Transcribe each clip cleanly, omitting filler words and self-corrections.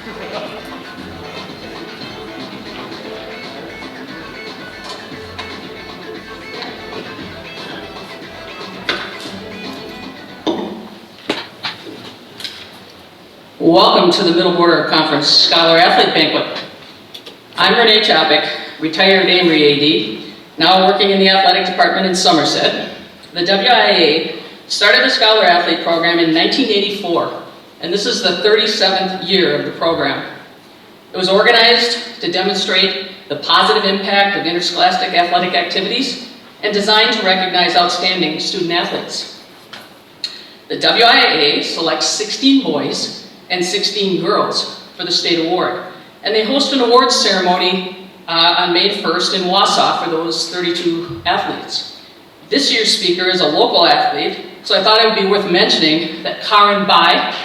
Welcome to the Middle Border Conference Scholar Athlete Banquet. I'm Renee Chopik, retired Amory AD, now working in the athletic department in Somerset. The WIAA started the Scholar Athlete program in 1984, and this is the 37th year of the program. It was organized to demonstrate the positive impact of interscholastic athletic activities and designed to recognize outstanding student athletes. The WIAA selects 16 boys and 16 girls for the state award. And they host an awards ceremony on May 1st in Wausau for those 32 athletes. This year's speaker is a local athlete, so I thought it would be worth mentioning that Karen Bai,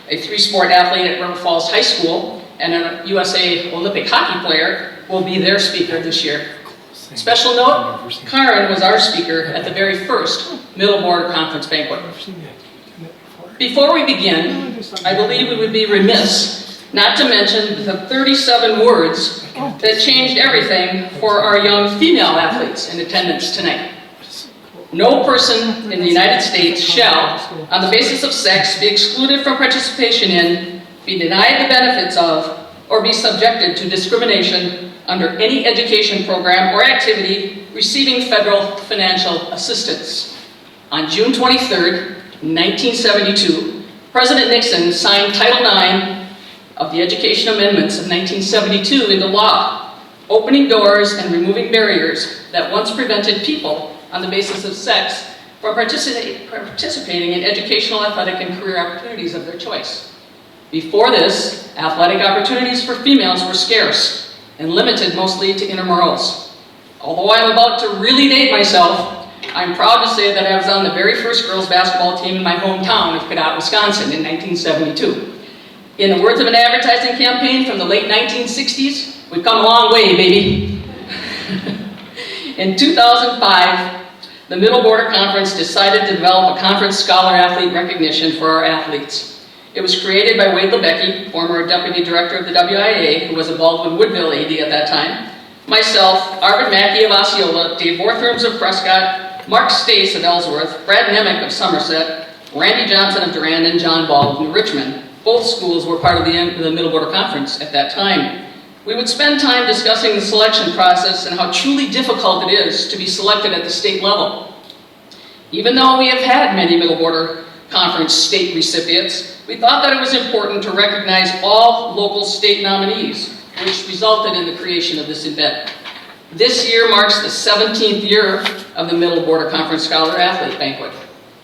a three-sport athlete at River Falls High School and a USA Olympic hockey player, will be their speaker this year. Special note, Karen was our speaker at the very first Middle Border Conference Banquet. Before we begin, I believe we would be remiss not to mention the 37 words that changed everything for our young female athletes in attendance tonight. No person in the United States shall, on the basis of sex, be excluded from participation in, be denied the benefits of, or be subjected to discrimination under any education program or activity receiving federal financial assistance. On June 23rd, 1972, President Nixon signed Title IX of the Education Amendments of 1972 into law, opening doors and removing barriers that once prevented people on the basis of sex from participating in educational, athletic, and career opportunities of their choice. Before this, athletic opportunities for females were scarce and limited mostly to intramurals. Although I'm about to really date myself, I'm proud to say that I was on the very first girls basketball team in my hometown of Cadott, Wisconsin in 1972. In the words of an advertising campaign from the late 1960s, we've come a long way, baby. In 2005, the Middle Border Conference decided to develop a conference scholar athlete recognition for our athletes. It was created by Wade Lebecki, former deputy director of the WIAA, who was a Baldwin-Woodville AD at that time, myself, Arvid Mackey of Osceola, Dave Worthrams of Prescott, Mark Stace of Ellsworth, Brad Nemec of Somerset, Randy Johnson of Durand, and John Baldwin of Richmond. Both schools were part of the Middle Border Conference at that time. We would spend time discussing the selection process and how truly difficult it is to be selected at the state level. Even though we have had many Middle Border Conference state recipients, we thought that it was important to recognize all local state nominees, which resulted in the creation of this event. This year marks the 17th year of the Middle Border Conference Scholar Athlete Banquet.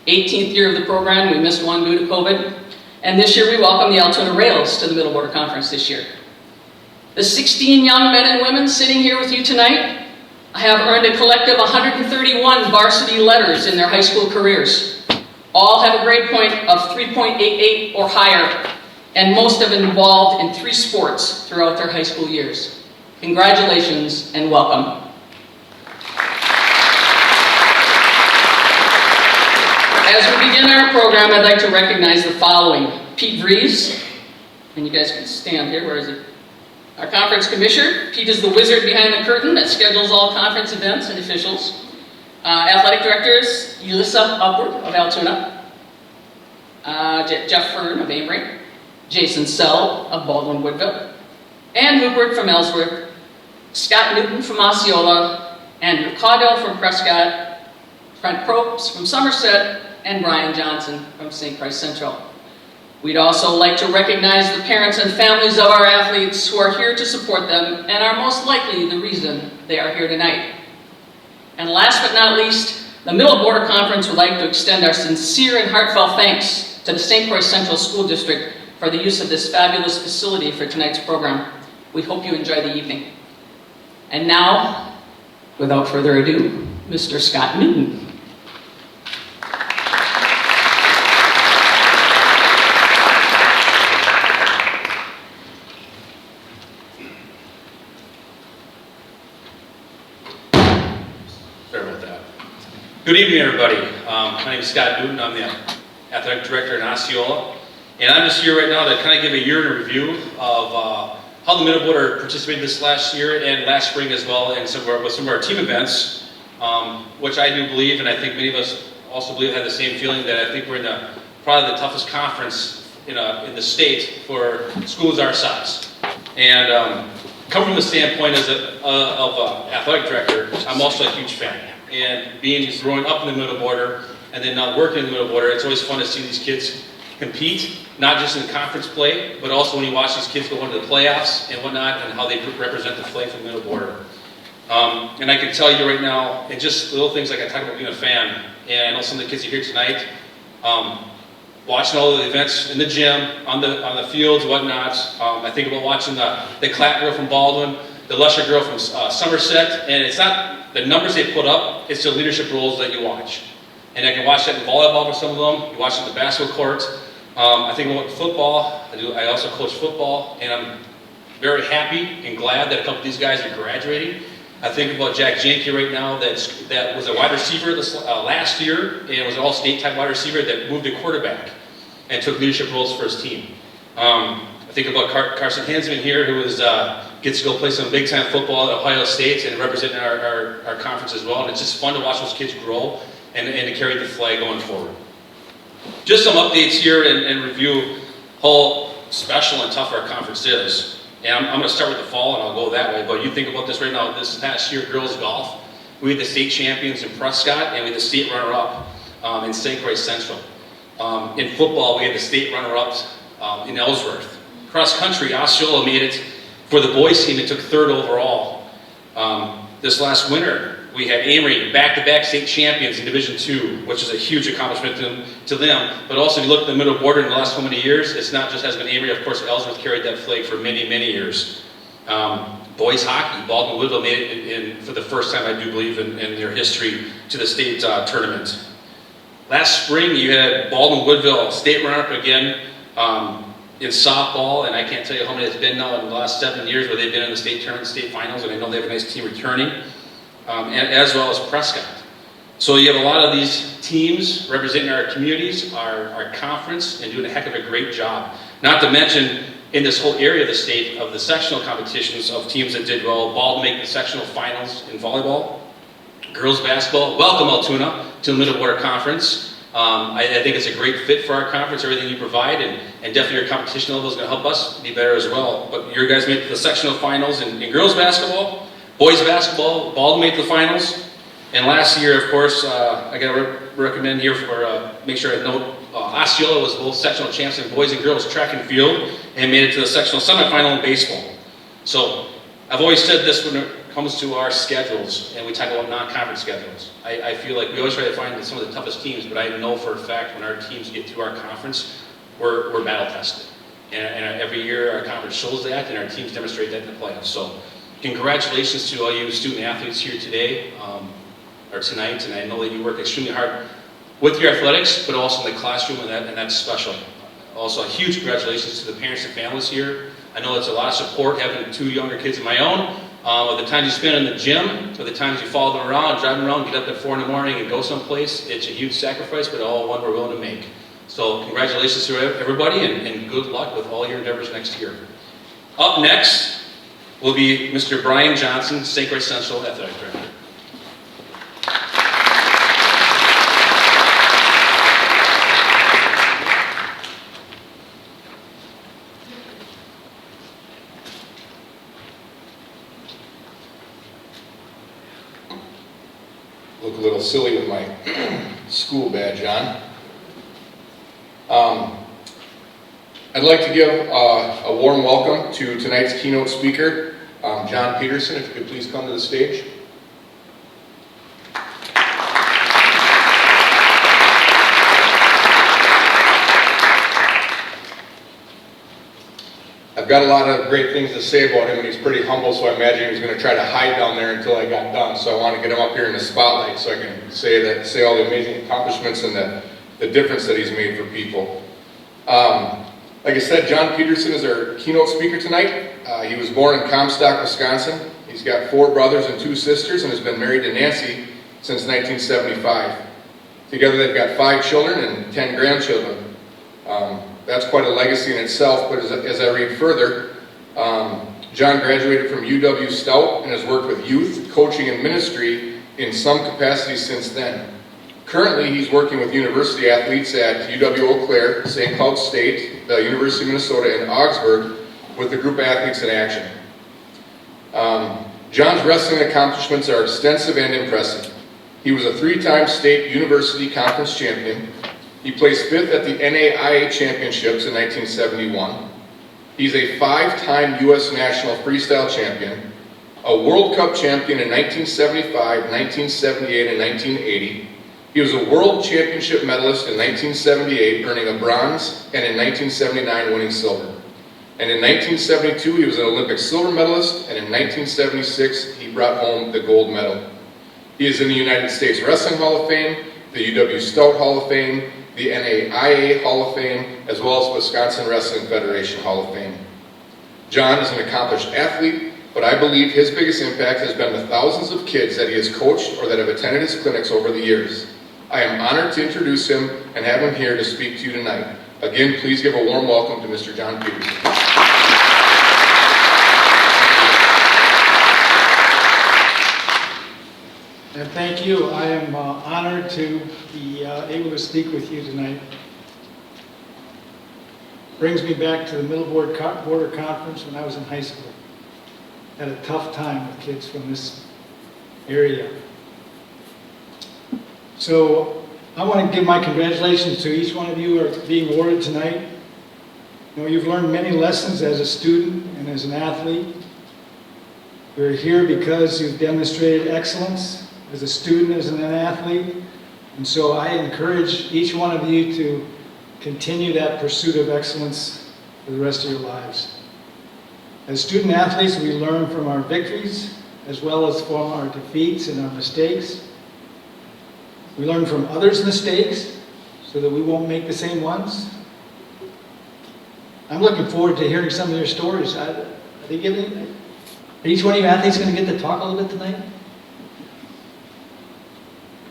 18th year of the program, we missed one due to COVID. And this year we welcome the Altoona Rails to the Middle Border Conference this year. The 16 young men and women sitting here with you tonight have earned a collective 131 varsity letters in their high school careers. All have a grade point of 3.88 or higher, and most have been involved in 3 sports throughout their high school years. Congratulations and welcome. As we begin our program, I'd like to recognize the following. Pete Vries, and you guys can stand here, where is he? Our conference commissioner. Pete is the wizard behind the curtain that schedules all conference events and officials. Athletic directors, Elissa Upward of Altoona, Jeff Fern of Amory, Jason Sell of Baldwin-Woodville, Ann Hubert from Ellsworth, Scott Newton from Osceola, Andrew Caudell from Prescott, Frank Probst from Somerset, and Brian Johnson from St. Croix Central. We'd also like to recognize the parents and families of our athletes who are here to support them and are most likely the reason they are here tonight. And last but not least, the Middle Border Conference would like to extend our sincere and heartfelt thanks to the St. Croix Central School District for the use of this fabulous facility for tonight's program. We hope you enjoy the evening. And now, without further ado, Mr. Scott Newton. Sorry about that. Good evening, everybody. My name is Scott Newton. I'm the athletic director in Osceola. And I'm just here right now to kind of give a year in review of how the middle border participated this last year and last spring as well, and with some of our team events, which I do believe, and I think many of us also believe, have the same feeling, that I think we're in probably the toughest conference in the state for schools our size. And come from the standpoint of athletic director, I'm also a huge fan. And growing up in the middle border and then now working in the middle border, it's always fun to see these kids compete, not just in conference play, but also when you watch these kids go into the playoffs and whatnot, and how they represent the flag from the middle border. And I can tell you right now, and just little things like I talked about being a fan, and I know some of the kids are here tonight, watching all the events in the gym, on the fields, whatnot. I think about watching the Clapp girl from Baldwin, the Lusher girl from Somerset, and it's not the numbers they put up, it's the leadership roles that you watch. And I can watch that in volleyball for some of them, you watch it in the basketball court. I think about football, I also coach football, and I'm very happy and glad that a couple of these guys are graduating. I think about Jack Janke right now, that was a wide receiver last year, and was an all-state type wide receiver that moved to quarterback and took leadership roles for his team. I think about Carson Hansman here, who gets to go play some big-time football at Ohio State and representing our conference as well. And it's just fun to watch those kids grow and to carry the flag going forward. Just some updates here and review how special and tough our conference is. And I'm going to start with the fall, and I'll go that way. But you think about this right now. This past year, girls golf, we had the state champions in Prescott, and we had the state runner-up in St. Croix Central. In football, we had the state runner-ups in Ellsworth. Cross country, Osceola made it for the boys team. It took 3rd overall. This last winter, we had Amory back-to-back state champions in Division II, which is a huge accomplishment to them. But also, if you look at the middle border in the last so many years, it's not just has been Amory. Of course, Ellsworth carried that flag for many, many years. Boys hockey, Baldwin Woodville made it in for the first time, I do believe, in their history to the state tournament. Last spring, you had Baldwin Woodville state runner-up again in softball, and I can't tell you how many it's been now in the last 7 years where they've been in the state tournament, state finals, and I know they have a nice team returning. And as well as Prescott. So you have a lot of these teams representing our communities, our conference, and doing a heck of a great job. Not to mention, in this whole area of the state, of the sectional competitions of teams that did well. Baldwin make the sectional finals in volleyball. Girls basketball, welcome Altoona to the Middle Border Conference. I think it's a great fit for our conference, everything you provide, and definitely your competition level is going to help us be better as well. But your guys made the sectional finals in girls basketball. Boys basketball, Baldwin made the finals, and last year, of course, I got to recommend here for make sure I note, Osceola was both sectional champs in boys and girls track and field, and made it to the sectional semifinal in baseball. So I've always said this when it comes to our schedules, and we talk about non-conference schedules. I feel like we always try to find some of the toughest teams, but I know for a fact when our teams get to our conference, we're battle tested, and every year our conference shows that, and our teams demonstrate that in the playoffs. So. Congratulations to all you student athletes here today, or tonight, and I know that you work extremely hard with your athletics, but also in the classroom, and that's special. Also, a huge congratulations to the parents and families here. I know it's a lot of support having 2 younger kids of my own. With the times you spend in the gym, with the times you follow them around, drive them around, get up at 4 in the morning and go someplace, it's a huge sacrifice, but all one we're willing to make. So congratulations to everybody, and good luck with all your endeavors next year. Up next will be Mr. Brian Johnson, St. Croix Central Athletic Director. Look a little silly with my school badge on. I'd like to give a warm welcome to tonight's keynote speaker, John Peterson, if you could please come to the stage. I've got a lot of great things to say about him, and he's pretty humble, so I imagine he was going to try to hide down there until I got done. So I want to get him up here in the spotlight so I can say all the amazing accomplishments and the difference that he's made for people. Like I said, John Peterson is our keynote speaker tonight. He was born in Comstock, Wisconsin. He's got 4 brothers and 2 sisters and has been married to Nancy since 1975. Together they've got 5 children and 10 grandchildren. That's quite a legacy in itself, but as I read further, John graduated from UW Stout and has worked with youth, coaching, and ministry in some capacity since then. Currently, he's working with university athletes at UW Eau Claire, St. Cloud State, the University of Minnesota, and Augsburg with the group of athletes in action. John's wrestling accomplishments are extensive and impressive. He was a 3-time state university conference champion. He placed 5th at the NAIA championships in 1971. He's a 5-time U.S. national freestyle champion, a World Cup champion in 1975, 1978, and 1980. He was a World Championship medalist in 1978, earning a bronze, and in 1979, winning silver. And in 1972, he was an Olympic silver medalist, and in 1976, he brought home the gold medal. He is in the United States Wrestling Hall of Fame, the UW Stout Hall of Fame, the NAIA Hall of Fame, as well as Wisconsin Wrestling Federation Hall of Fame. John is an accomplished athlete, but I believe his biggest impact has been the thousands of kids that he has coached or that have attended his clinics over the years. I am honored to introduce him and have him here to speak to you tonight. Again, please give a warm welcome to Mr. John Peterson. And thank you. I am honored to be able to speak with you tonight. Brings me back to the Middle Border Conference when I was in high school. Had a tough time with kids from this area. So I want to give my congratulations to each one of you who are being awarded tonight. You know, you've learned many lessons as a student and as an athlete. You're here because you've demonstrated excellence as a student, as an athlete. And so I encourage each one of you to continue that pursuit of excellence for the rest of your lives. As student athletes, we learn from our victories as well as from our defeats and our mistakes. We learn from others' mistakes so that we won't make the same ones. I'm looking forward to hearing some of your stories. Are each one of you athletes going to get to talk a little bit tonight?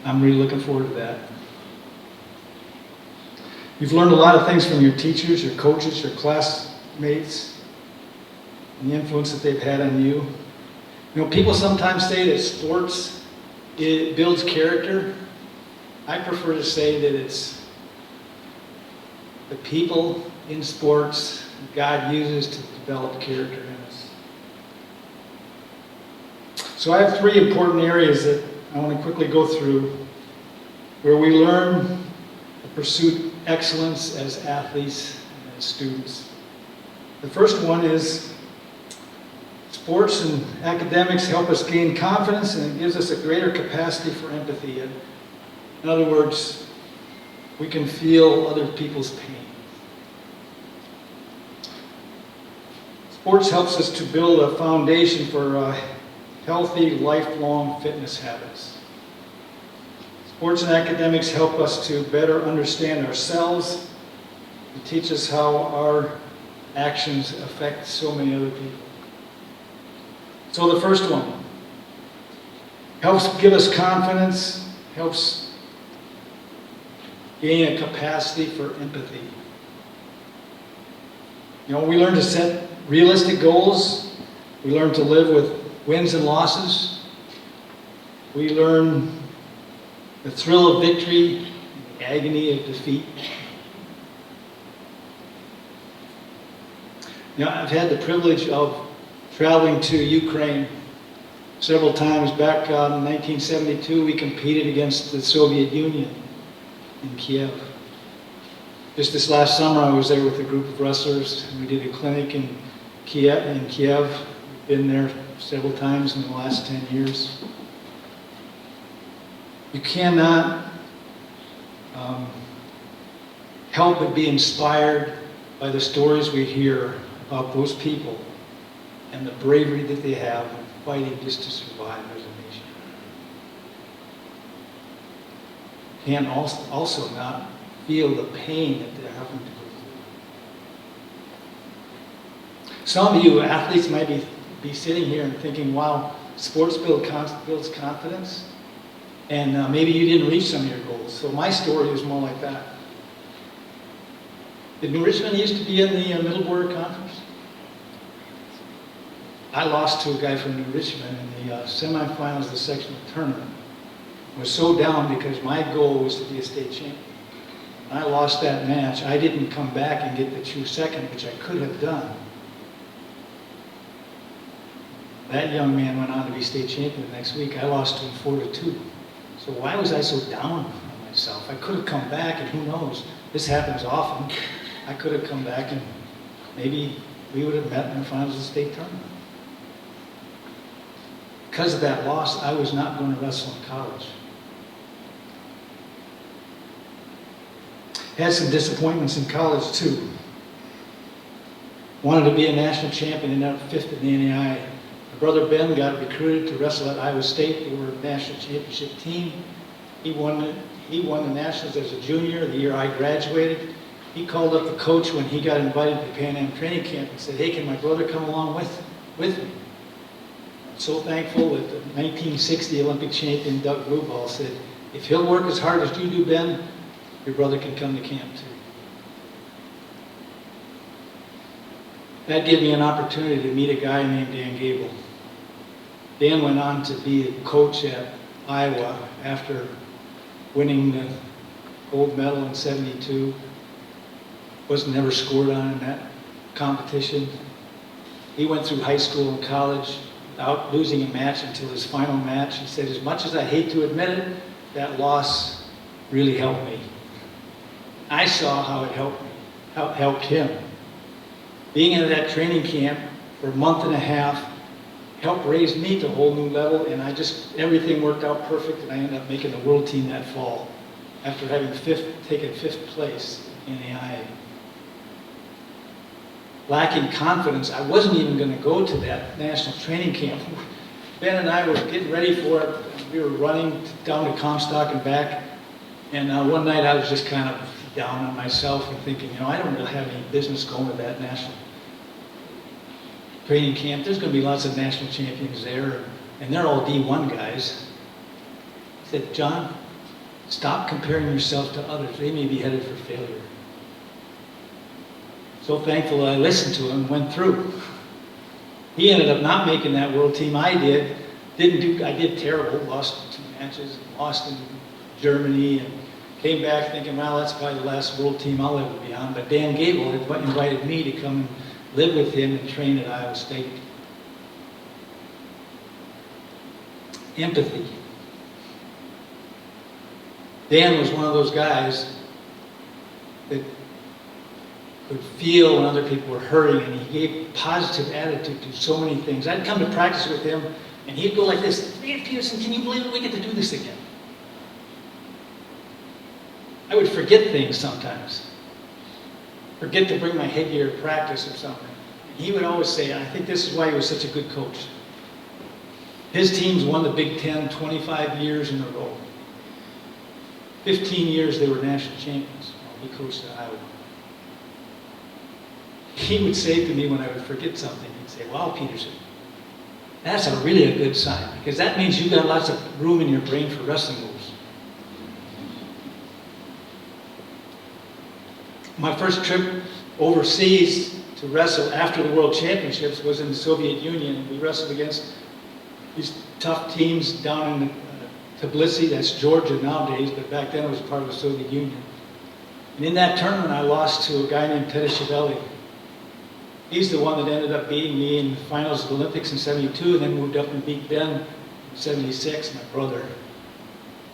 I'm really looking forward to that. You've learned a lot of things from your teachers, your coaches, your classmates, and the influence that they've had on you. You know, people sometimes say that sports, it builds character. I prefer to say that it's the people in sports God uses to develop character in us. So I have 3 important areas that I want to quickly go through where we learn to pursue excellence as athletes and as students. The first one is sports and academics help us gain confidence, and it gives us a greater capacity for empathy. In other words, we can feel other people's pain. Sports helps us to build a foundation for healthy, lifelong fitness habits. Sports and academics help us to better understand ourselves and teach us how our actions affect so many other people. So the first one helps give us confidence, helps gain a capacity for empathy. You know, we learn to set realistic goals. We learn to live with wins and losses. We learn the thrill of victory, the agony of defeat. You know, I've had the privilege of traveling to Ukraine several times. Back in 1972, we competed against the Soviet Union in Kiev. Just this last summer, I was there with a group of wrestlers, and we did a clinic in Kiev. We've been there several times in the last 10 years. You cannot help but be inspired by the stories we hear about those people and the bravery that they have in fighting just to survive as a nation. You can't also not feel the pain that they're having to go through. Some of you athletes might be sitting here and thinking, wow, sports builds confidence, and maybe you didn't reach some of your goals. So my story is more like that. Did New Richmond used to be in the Middle Border Conference? I lost to a guy from New Richmond in the semifinals of the sectional tournament. I was so down because my goal was to be a state champion. When I lost that match, I didn't come back and get the true second, which I could have done. That young man went on to be state champion the next week. I lost to him 4-2. So why was I so down on myself? I could have come back, and who knows? This happens often. I could have come back, and maybe we would have met in the finals of the state tournament. Because of that loss, I was not going to wrestle in college. Had some disappointments in college, too. Wanted to be a national champion, ended up fifth in the NAI. My brother Ben got recruited to wrestle at Iowa State. They were a national championship team. He won the nationals as a junior the year I graduated. He called up the coach when he got invited to the Pan Am training camp and said, "Hey, can my brother come along with me?" I'm so thankful that the 1960 Olympic champion Doug Blueball said, "If he'll work as hard as you do, Ben, your brother can come to camp too." That gave me an opportunity to meet a guy named Dan Gable. Dan went on to be a coach at Iowa after winning the gold medal in '72. Wasn't never scored on in that competition. He went through high school and college without losing a match until his final match. He said, "As much as I hate to admit it, that loss really helped me." I saw how it helped me, how it helped him. Being in that training camp for a month and a half helped raise me to a whole new level, and everything worked out perfect, and I ended up making the world team that fall after having taken fifth place in the NAIA. Lacking confidence, I wasn't even going to go to that national training camp. Ben and I were getting ready for it. We were running down to Comstock and back, and one night I was just kind of down on myself and thinking, I don't really have any business going to that national training camp. There's going to be lots of national champions there, and they're all D1 guys. He said, "John, stop comparing yourself to others. They may be headed for failure." So thankful I listened to him and went through. He ended up not making that world team. I did. I did terrible. Lost 2 matches. Lost in Germany, and came back thinking, well, that's probably the last world team I'll ever be on. But Dan Gable had invited me to come and live with him and train at Iowa State. Empathy. Dan was one of those guys that could feel when other people were hurting, and he gave a positive attitude to so many things. I'd come to practice with him, and he'd go like this, "Dave Peterson, can you believe it? We get to do this again." I would forget things sometimes. Forget to bring my headgear to practice or something. And he would always say, and I think this is why he was such a good coach. His teams won the Big Ten 25 years in a row. 15 years they were national champions while he coached at Iowa. He would say to me when I would forget something, he'd say, "Wow, Peterson, that's really a good sign, because that means you've got lots of room in your brain for wrestling moves." My first trip overseas to wrestle after the World Championships was in the Soviet Union. We wrestled against these tough teams down in Tbilisi, that's Georgia nowadays, but back then it was part of the Soviet Union. And in that tournament, I lost to a guy named Tedeschivelli. He's the one that ended up beating me in the finals of the Olympics in '72, and then moved up and beat Ben in '76, my brother.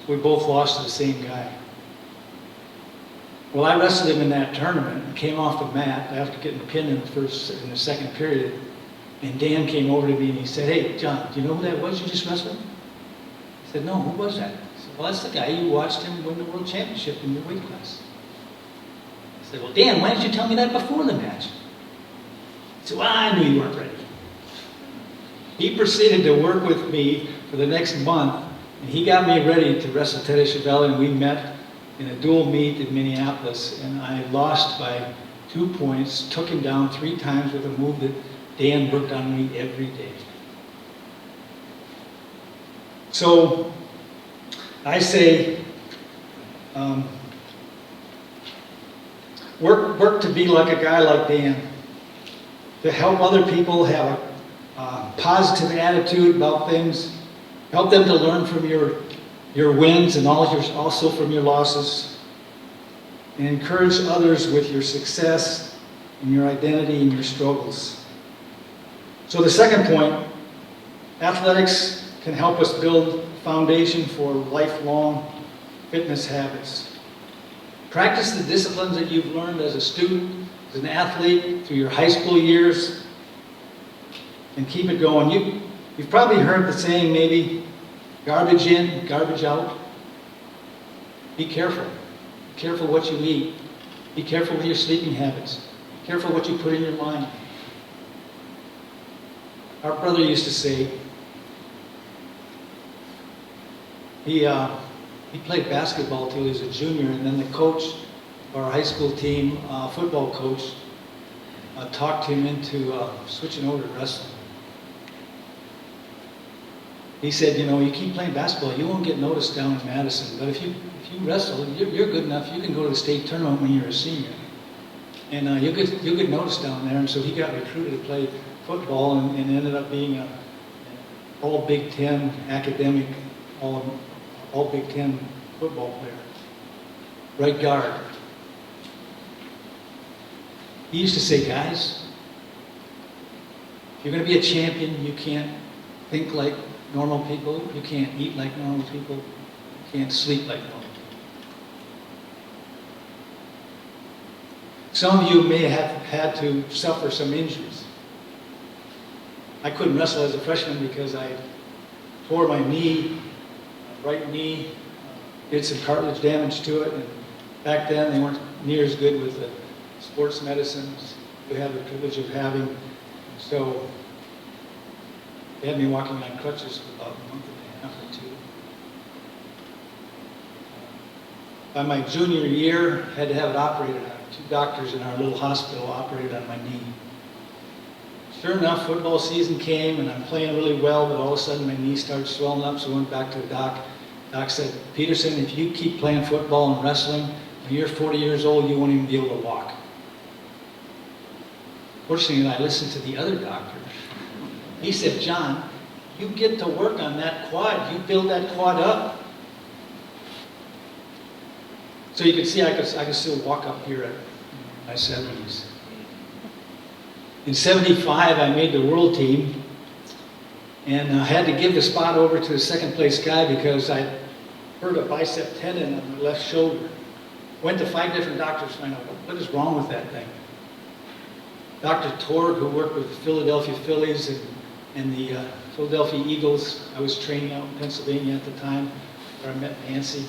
So we both lost to the same guy. Well, I wrestled him in that tournament and came off the mat after getting pinned in the second period. And Dan came over to me and he said, "Hey, John, do you know who that was you just wrestled?" I said, "No, who was that?" He said, "Well, that's the guy you watched him win the world championship in your weight class." I said, "Well, Dan, why didn't you tell me that before the match?" He said, "Well, I knew you weren't ready." He proceeded to work with me for the next month, and he got me ready to wrestle Tedeschivelli, and we met in a dual meet in Minneapolis, and I lost by 2 points, took him down 3 times with a move that Dan worked on me every day. So I say, work to be like a guy like Dan, to help other people have a positive attitude about things, help them to learn from your wins and also from your losses, and encourage others with your success and your identity and your struggles. So the second point, athletics can help us build a foundation for lifelong fitness habits. Practice the disciplines that you've learned as a student, as an athlete, through your high school years, and keep it going. You've probably heard the saying, maybe, garbage in, garbage out. Be careful. Be careful what you eat. Be careful with your sleeping habits. Be careful what you put in your mind. Our brother used to say, he played basketball till he was a junior, and then the coach of our high school team, football coach, talked him into switching over to wrestling. He said, you keep playing basketball, you won't get noticed down in Madison, but if you wrestle, you're good enough, you can go to the state tournament when you're a senior. And you'll get noticed down there, and so he got recruited to play football and ended up being an all Big Ten academic, all Big Ten football player. Right guard. He used to say, guys, if you're going to be a champion, you can't think like normal people, you can't eat like normal people, you can't sleep like normal people. Some of you may have had to suffer some injuries. I couldn't wrestle as a freshman because I tore my knee, right knee, did some cartilage damage to it, and back then they weren't near as good with the sports medicines we had the privilege of having. So they had me walking on crutches for about a month and a half or two. By my junior year, I had to have it operated on. 2 doctors in our little hospital operated on my knee. Sure enough, football season came, and I'm playing really well, but all of a sudden my knee started swelling up, so I went back to the doc. Doc said, Peterson, if you keep playing football and wrestling, when you're 40 years old, you won't even be able to walk. Fortunately, I listened to the other doctor. He said, John, you get to work on that quad. You build that quad up. So you can see I could still walk up here at my 70s. In 75, I made the world team, and I had to give the spot over to the second place guy because I hurt a bicep tendon on my left shoulder. Went to 5 different doctors to find out what is wrong with that thing. Dr. Torg, who worked with the Philadelphia Phillies and the Philadelphia Eagles, I was training out in Pennsylvania at the time, where I met Nancy.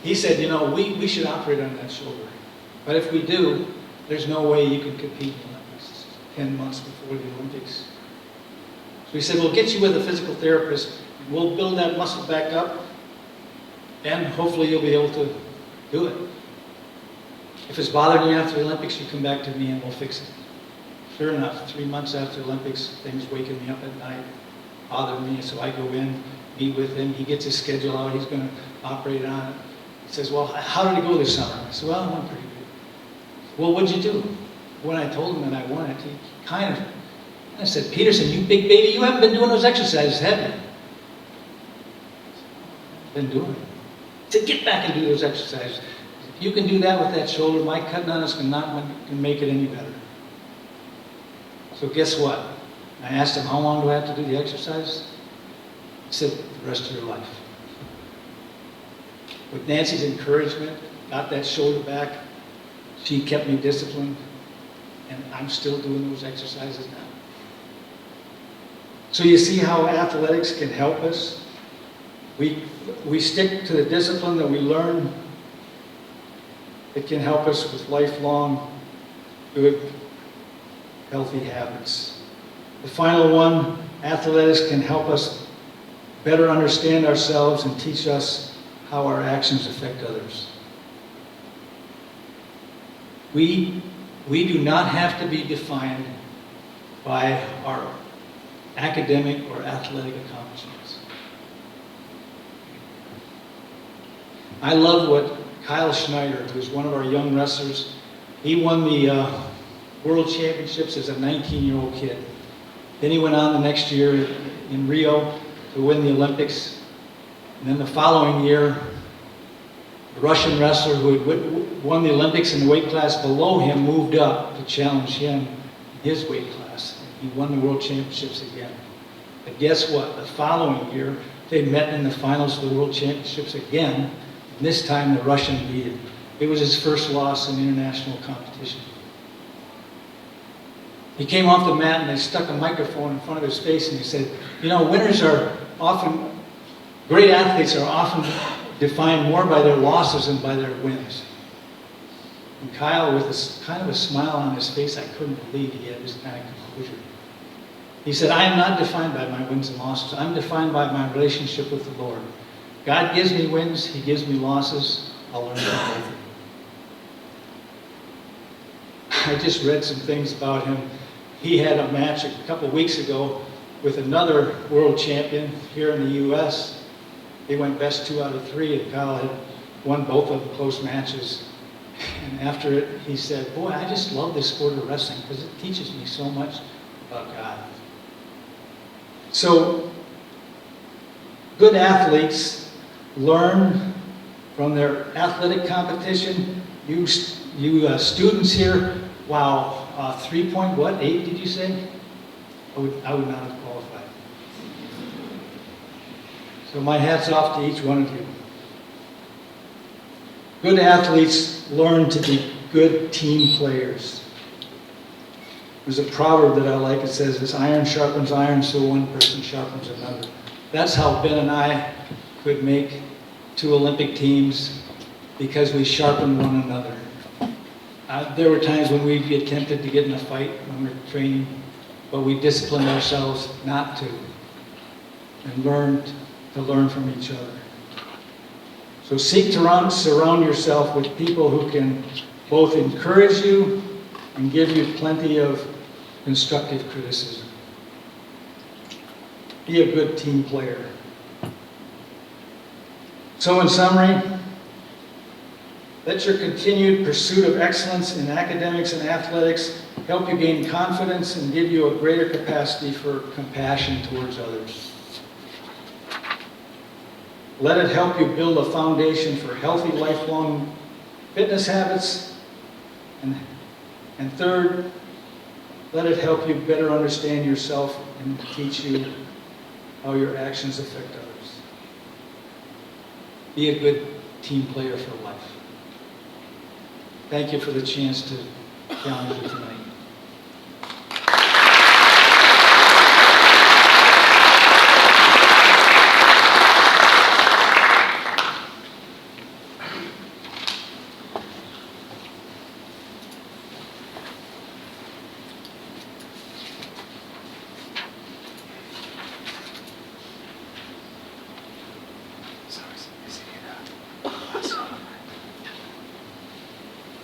He said, we should operate on that shoulder. But if we do, there's no way you can compete in the Olympics 10 months before the Olympics. So he said, we'll get you with a physical therapist, and we'll build that muscle back up, and hopefully you'll be able to do it. If it's bothering you after the Olympics, you come back to me and we'll fix it. Sure enough, 3 months after the Olympics, things waking me up at night, bothering me, so I go in, meet with him, he gets his schedule out, he's going to operate on it. He says, well, how did it go this summer? I said, well, it went pretty good. Well, what'd you do? When I told him that I won it, he I said, Peterson, you big baby, you haven't been doing those exercises, have you? Been doing it. He said, get back and do those exercises. If you can do that with that shoulder, my cutting on us can make it any better. So guess what? I asked him, how long do I have to do the exercise? He said, the rest of your life. With Nancy's encouragement, got that shoulder back. She kept me disciplined, and I'm still doing those exercises now. So you see how athletics can help us? We stick to the discipline that we learn. It can help us with lifelong, good, healthy habits. The final one, athletics can help us better understand ourselves and teach us how our actions affect others. We do not have to be defined by our academic or athletic accomplishments. I love what Kyle Schneider, who's one of our young wrestlers. He won the World Championships as a 19-year-old kid. Then he went on the next year in Rio to win the Olympics. And then the following year, the Russian wrestler who had won the Olympics in the weight class below him moved up to challenge him in his weight class. He won the World Championships again. But guess what? The following year, they met in the finals of the World Championships again. And this time, the Russian beat him. It was his first loss in international competition. He came off the mat and they stuck a microphone in front of his face and he said, you know, great athletes are often defined more by their losses than by their wins. And Kyle, with kind of a smile on his face, I couldn't believe he had this kind of composure. He said, I am not defined by my wins and losses. I'm defined by my relationship with the Lord. God gives me wins, He gives me losses. I'll learn from both of them. I just read some things about him. He had a match a couple of weeks ago with another world champion here in the U.S. They went best 2 out of 3, and Kyle had won both of the close matches. And after it, he said, boy, I just love this sport of wrestling because it teaches me so much about God. So, good athletes learn from their athletic competition. You students here, wow, 3-point what? 8, did you say? I would not have qualified. So my hat's off to each one of you. Good athletes learn to be good team players. There's a proverb that I like. It says, as iron sharpens iron, so one person sharpens another. That's how Ben and I could make 2 Olympic teams, because we sharpened one another. There were times when we'd get tempted to get in a fight when we were training, but we disciplined ourselves not to, and learned to learn from each other. So seek to surround yourself with people who can both encourage you and give you plenty of constructive criticism. Be a good team player. So in summary, let your continued pursuit of excellence in academics and athletics help you gain confidence and give you a greater capacity for compassion towards others. Let it help you build a foundation for healthy, lifelong fitness habits. And third, let it help you better understand yourself and teach you how your actions affect others. Be a good team player for life. Thank you for the chance to challenge you tonight.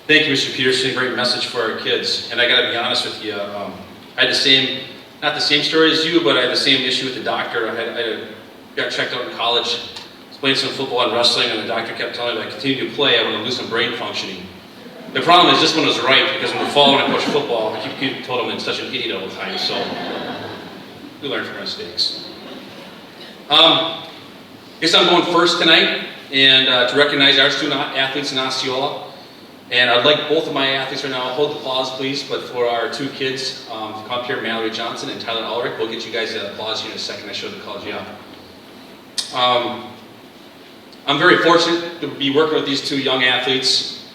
Thank you, Mr. Peterson. Great message for our kids. And I got to be honest with you, I had the same, not the same story as you, but I had the same issue with the doctor. I got checked out in college, was playing some football and wrestling, and the doctor kept telling me if I continue to play, I'm going to lose some brain functioning. The problem is this one was right, because in the fall when I coached football, I keep told him I'm such an idiot all the time, so we learn from our mistakes. Guess I'm going first tonight, and to recognize our student athletes in Osceola. And I'd like both of my athletes right now, hold the applause please, but for our 2 kids, come up here, Mallory Johnson and Tyler Ulrich. We'll get you guys the applause here in a second. I should have called you out. I'm very fortunate to be working with these 2 young athletes.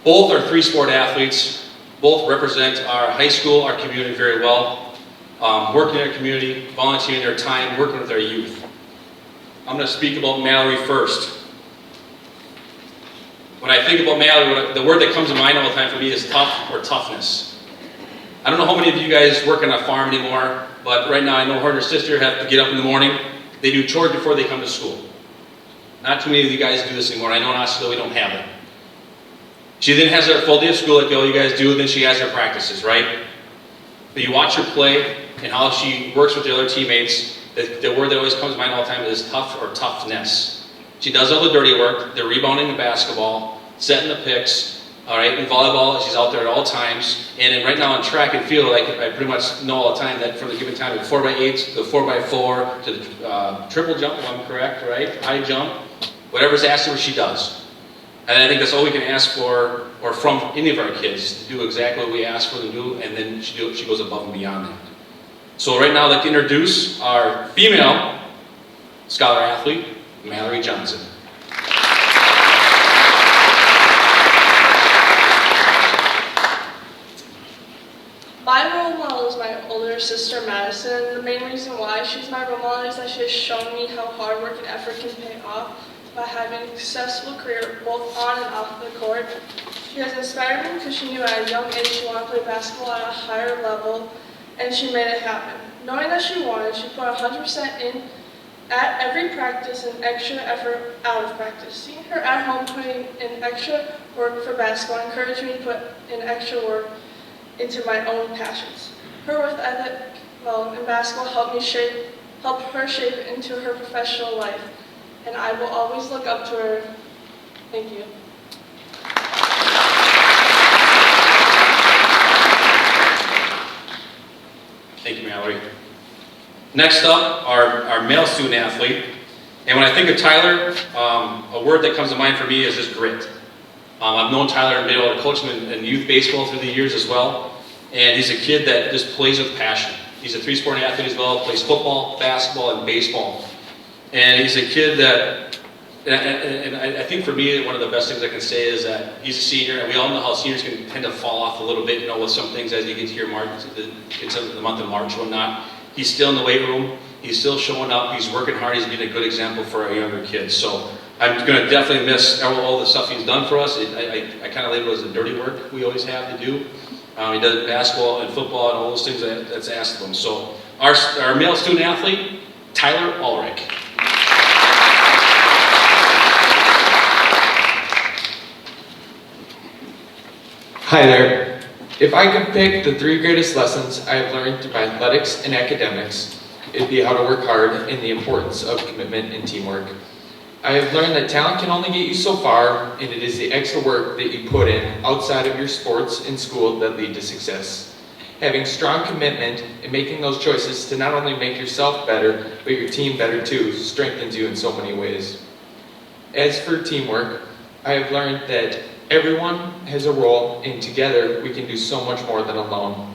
Both are 3-sport athletes. Both represent our high school, our community very well. Working in our community, volunteering their time, working with our youth. I'm going to speak about Mallory first. When I think about Mallory, the word that comes to mind all the time for me is tough or toughness. I don't know how many of you guys work on a farm anymore, but right now I know her and her sister have to get up in the morning. They do chores before they come to school. Not too many of you guys do this anymore. I know in Osceola we don't have it. She then has her full day of school like all you guys do, then she has her practices, right? But you watch her play and how she works with the other teammates. The word that always comes to mind all the time is tough or toughness. She does all the dirty work, the rebounding in basketball, setting the picks, all right, in volleyball, she's out there at all times. And then right now in track and field, I pretty much know all the time that from the given time, the 4x8, the 4x4, to the triple jump, if I'm correct, right? High jump, whatever's asked of her, she does. And I think that's all we can ask for, or from any of our kids, to do exactly what we ask for them to do, and then she goes above and beyond that. So right now, I'd like to introduce our female scholar athlete, Mallory Johnson. My role model is my older sister, Madison. The main reason why she's my role model is that she has shown me how hard work and effort can pay off by having a successful career both on and off the court. She has inspired me because she knew at a young age she wanted to play basketball at a higher level, and she made it happen. Knowing that she wanted, she put 100% in at every practice and extra effort out of practice. Seeing her at home putting in extra work for basketball encouraged me to put in extra work into my own passions. Her work ethic in basketball helped her shape into her professional life, and I will always look up to her. Thank you. Thank you, Mallory. Next up, our male student athlete. And when I think of Tyler, a word that comes to mind for me is just grit. I've known Tyler and been able to coach him in youth baseball through the years as well. And he's a kid that just plays with passion. He's a three-sport athlete as well, plays football, basketball, and baseball. And he's a kid that, and I think for me, one of the best things I can say is that he's a senior, and we all know how seniors can tend to fall off a little bit, with some things as you get to your into the month of March and whatnot. He's still in the weight room. He's still showing up. He's working hard. He's being a good example for our younger kids. So I'm going to definitely miss all the stuff he's done for us. I kind of label it as the dirty work we always have to do. He does basketball and football and all those things that's asked of him. So our male student athlete, Tyler Ulrich. Hi there. If I could pick the 3 greatest lessons I have learned through my athletics and academics, it'd be how to work hard and the importance of commitment and teamwork. I have learned that talent can only get you so far, and it is the extra work that you put in outside of your sports and school that lead to success. Having strong commitment and making those choices to not only make yourself better, but your team better too, strengthens you in so many ways. As for teamwork, I have learned that everyone has a role, and together we can do so much more than alone.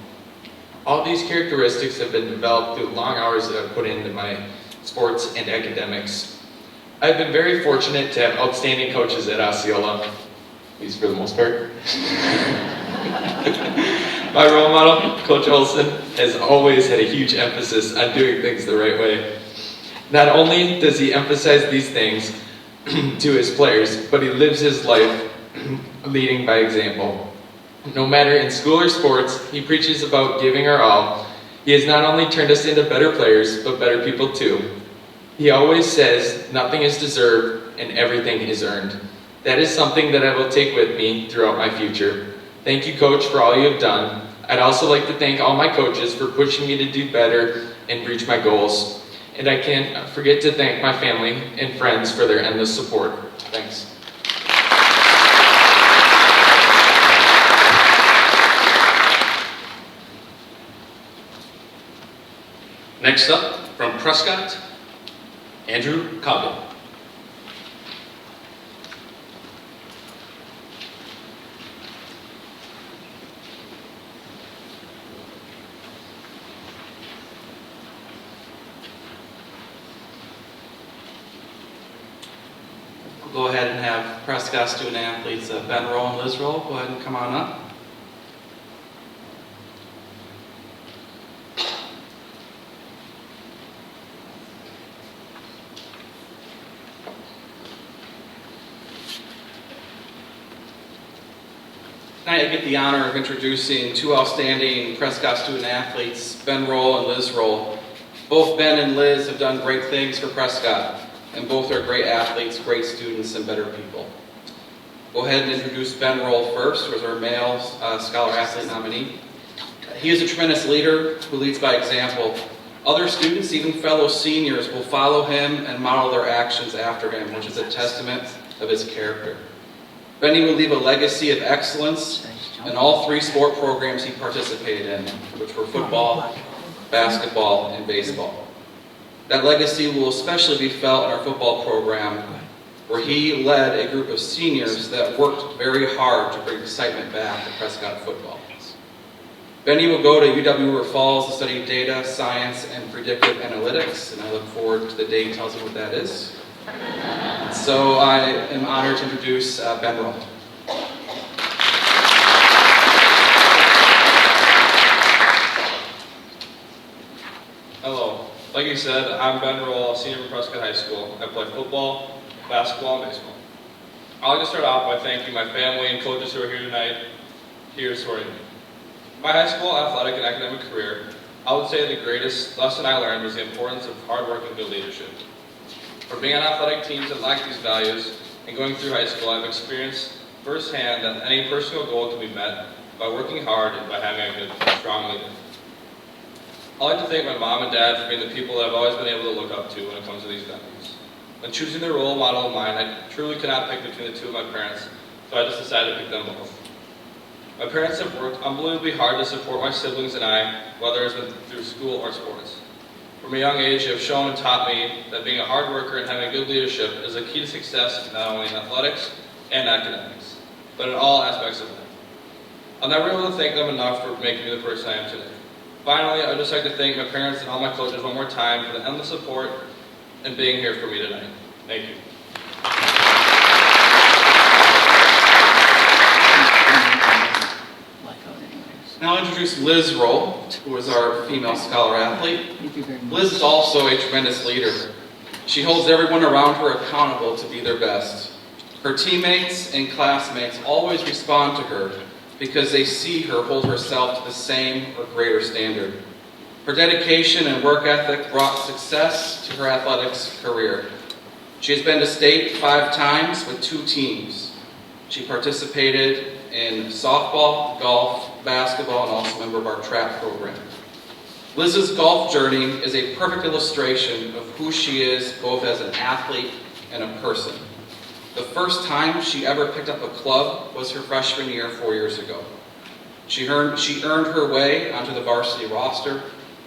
All these characteristics have been developed through long hours that I've put into my sports and academics. I've been very fortunate to have outstanding coaches at Osceola, at least for the most part. My role model, Coach Olson, has always had a huge emphasis on doing things the right way. Not only does he emphasize these things to his players, but he lives his life leading by example. No matter in school or sports, he preaches about giving our all. He has not only turned us into better players, but better people too. He always says, nothing is deserved and everything is earned. That is something that I will take with me throughout my future. Thank you, Coach, for all you have done. I'd also like to thank all my coaches for pushing me to do better and reach my goals. And I can't forget to thank my family and friends for their endless support. Thanks. Next up, from Prescott, Andrew Cobbin. We'll go ahead and have Prescott student athletes Ben Rowe and Liz Rowe go ahead and come on up. Tonight I get the honor of introducing 2 outstanding Prescott student athletes, Ben Rowe and Liz Rowe. Both Ben and Liz have done great things for Prescott, and both are great athletes, great students, and better people. Go ahead and introduce Ben Rowe first, who is our male scholar athlete nominee. He is a tremendous leader who leads by example. Other students, even fellow seniors, will follow him and model their actions after him, which is a testament of his character. Benny will leave a legacy of excellence in all 3 sport programs he participated in, which were football, basketball, and baseball. That legacy will especially be felt in our football program, where he led a group of seniors that worked very hard to bring excitement back to Prescott football. Benny will go to UW River Falls to study data, science, and predictive analytics, and I look forward to the day he tells me what that is. So I am honored to introduce Ben Roll. Hello. Like you said, I'm Ben Roll, a senior from Prescott High School. I play football, basketball, and baseball. I'd like to start off by thanking my family and coaches who are here tonight, here supporting me. My high school athletic and academic career, I would say the greatest lesson I learned was the importance of hard work and good leadership. From being on athletic teams that lack these values and going through high school, I've experienced firsthand that any personal goal can be met by working hard and by having a good, strong leader. I'd like to thank my mom and dad for being the people that I've always been able to look up to when it comes to these values. When choosing the role model of mine, I truly could not pick between the 2 of my parents, so I just decided to pick them both. My parents have worked unbelievably hard to support my siblings and I, whether it's been through school or sports. From a young age, they have shown and taught me that being a hard worker and having good leadership is a key to success not only in athletics and academics, but in all aspects of life. I'll never be able to thank them enough for making me the person I am today. Finally, I'd just like to thank my parents and all my coaches one more time for the endless support and being here for me tonight. Thank you. Now I'll introduce Liz Roll, who is our female scholar athlete. Liz is also a tremendous leader. She holds everyone around her accountable to be their best. Her teammates and classmates always respond to her because they see her hold herself to the same or greater standard. Her dedication and work ethic brought success to her athletics career. She has been to state 5 times with 2 teams. She participated in softball, golf, basketball, and also a member of our track program. Liz's golf journey is a perfect illustration of who she is both as an athlete and a person. The first time she ever picked up a club was her freshman year 4 years ago. She earned her way onto the varsity roster,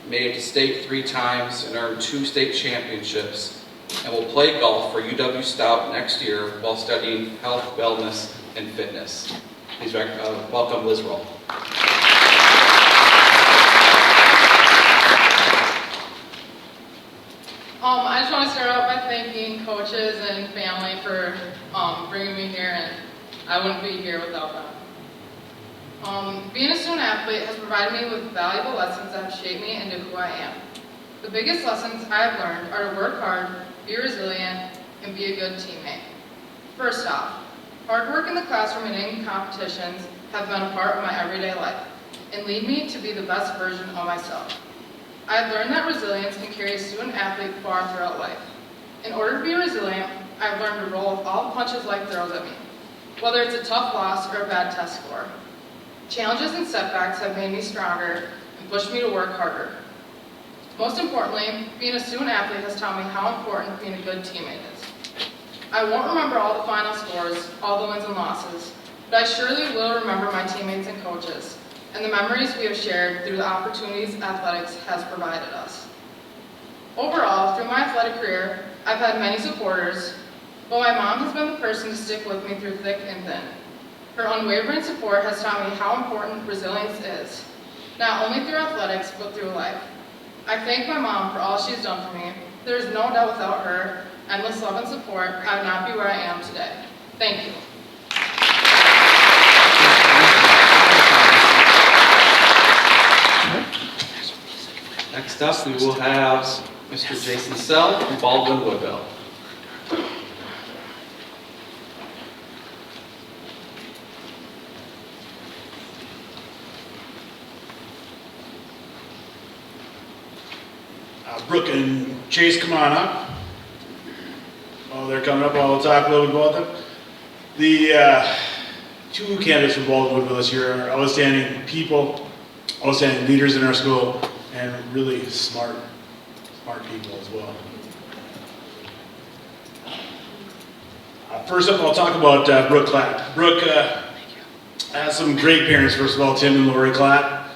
made it to state 3 times, and earned 2 state championships, and will play golf for UW Stout next year while studying health, wellness, and fitness. Please welcome Liz Roll. I just want to start out by thanking coaches and family for bringing me here, and I wouldn't be here without them. Being a student athlete has provided me with valuable lessons that have shaped me into who I am. The biggest lessons I have learned are to work hard, be resilient, and be a good teammate. First off, hard work in the classroom and in competitions have been a part of my everyday life and lead me to be the best version of myself. I have learned that resilience can carry a student athlete far throughout life. In order to be resilient, I have learned to roll with all the punches life throws at me, whether it's a tough loss or a bad test score. Challenges and setbacks have made me stronger and pushed me to work harder. Most importantly, being a student athlete has taught me how important being a good teammate is. I won't remember all the final scores, all the wins and losses, but I surely will remember my teammates and coaches, and the memories we have shared through the opportunities athletics has provided us. Overall, through my athletic career, I've had many supporters, but my mom has been the person to stick with me through thick and thin. Her unwavering support has taught me how important resilience is, not only through athletics, but through life. I thank my mom for all she's done for me. There is no doubt without her endless love and support, I would not be where I am today. Thank you. Next up, we will have Mr. Jason Sell from Baldwin Woodville. Brooke and Chase, come on up. Oh, they're coming up. I'll talk a little bit about them. The 2 candidates from Baldwin Woodville this year are outstanding people, outstanding leaders in our school, and really smart smart people as well. First up, I'll talk about Brooke Klatt. Brooke has some great parents. First of all, Tim and Lori Klatt.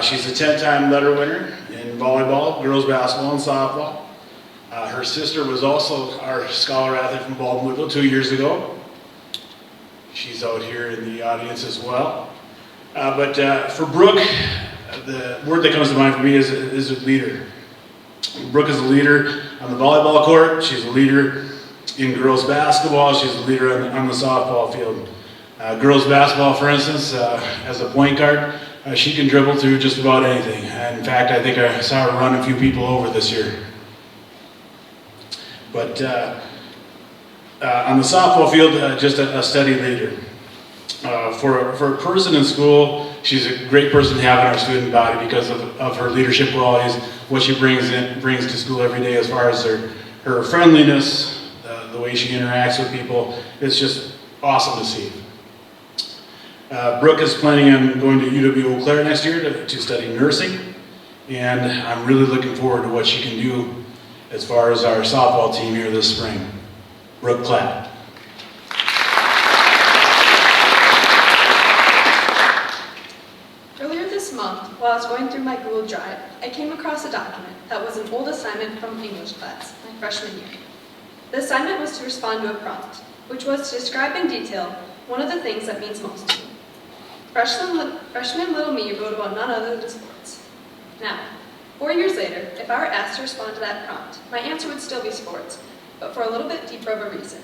She's a 10-time letter winner in volleyball, girls basketball, and softball. Her sister was also our scholar athlete from Baldwin-Woodville 2 years ago. She's out here in the audience as well. But for Brooke, the word that comes to mind for me is a leader. Brooke is a leader on the volleyball court. She's a leader in girls basketball. She's a leader on the softball field. Girls basketball, for instance, as a point guard, she can dribble through just about anything. In fact, I think I saw her run a few people over this year. But on the softball field, just a steady leader. For a person in school, she's a great person to have in our student body because of her leadership qualities, what she brings to school every day as far as her friendliness, the way she interacts with people. It's just awesome to see. Brooke is planning on going to UW Eau Claire next year to study nursing, and I'm really looking forward to what she can do as far as our softball team here this spring. Brooke Klatt. Earlier this month, while I was going through my Google Drive, I came across a document that was an old assignment from English class, my freshman year. The assignment was to respond to a prompt, which was to describe in detail one of the things that means most to me. Freshman little me wrote about none other than sports. Now, 4 years later, if I were asked to respond to that prompt, my answer would still be sports, but for a little bit deeper of a reason.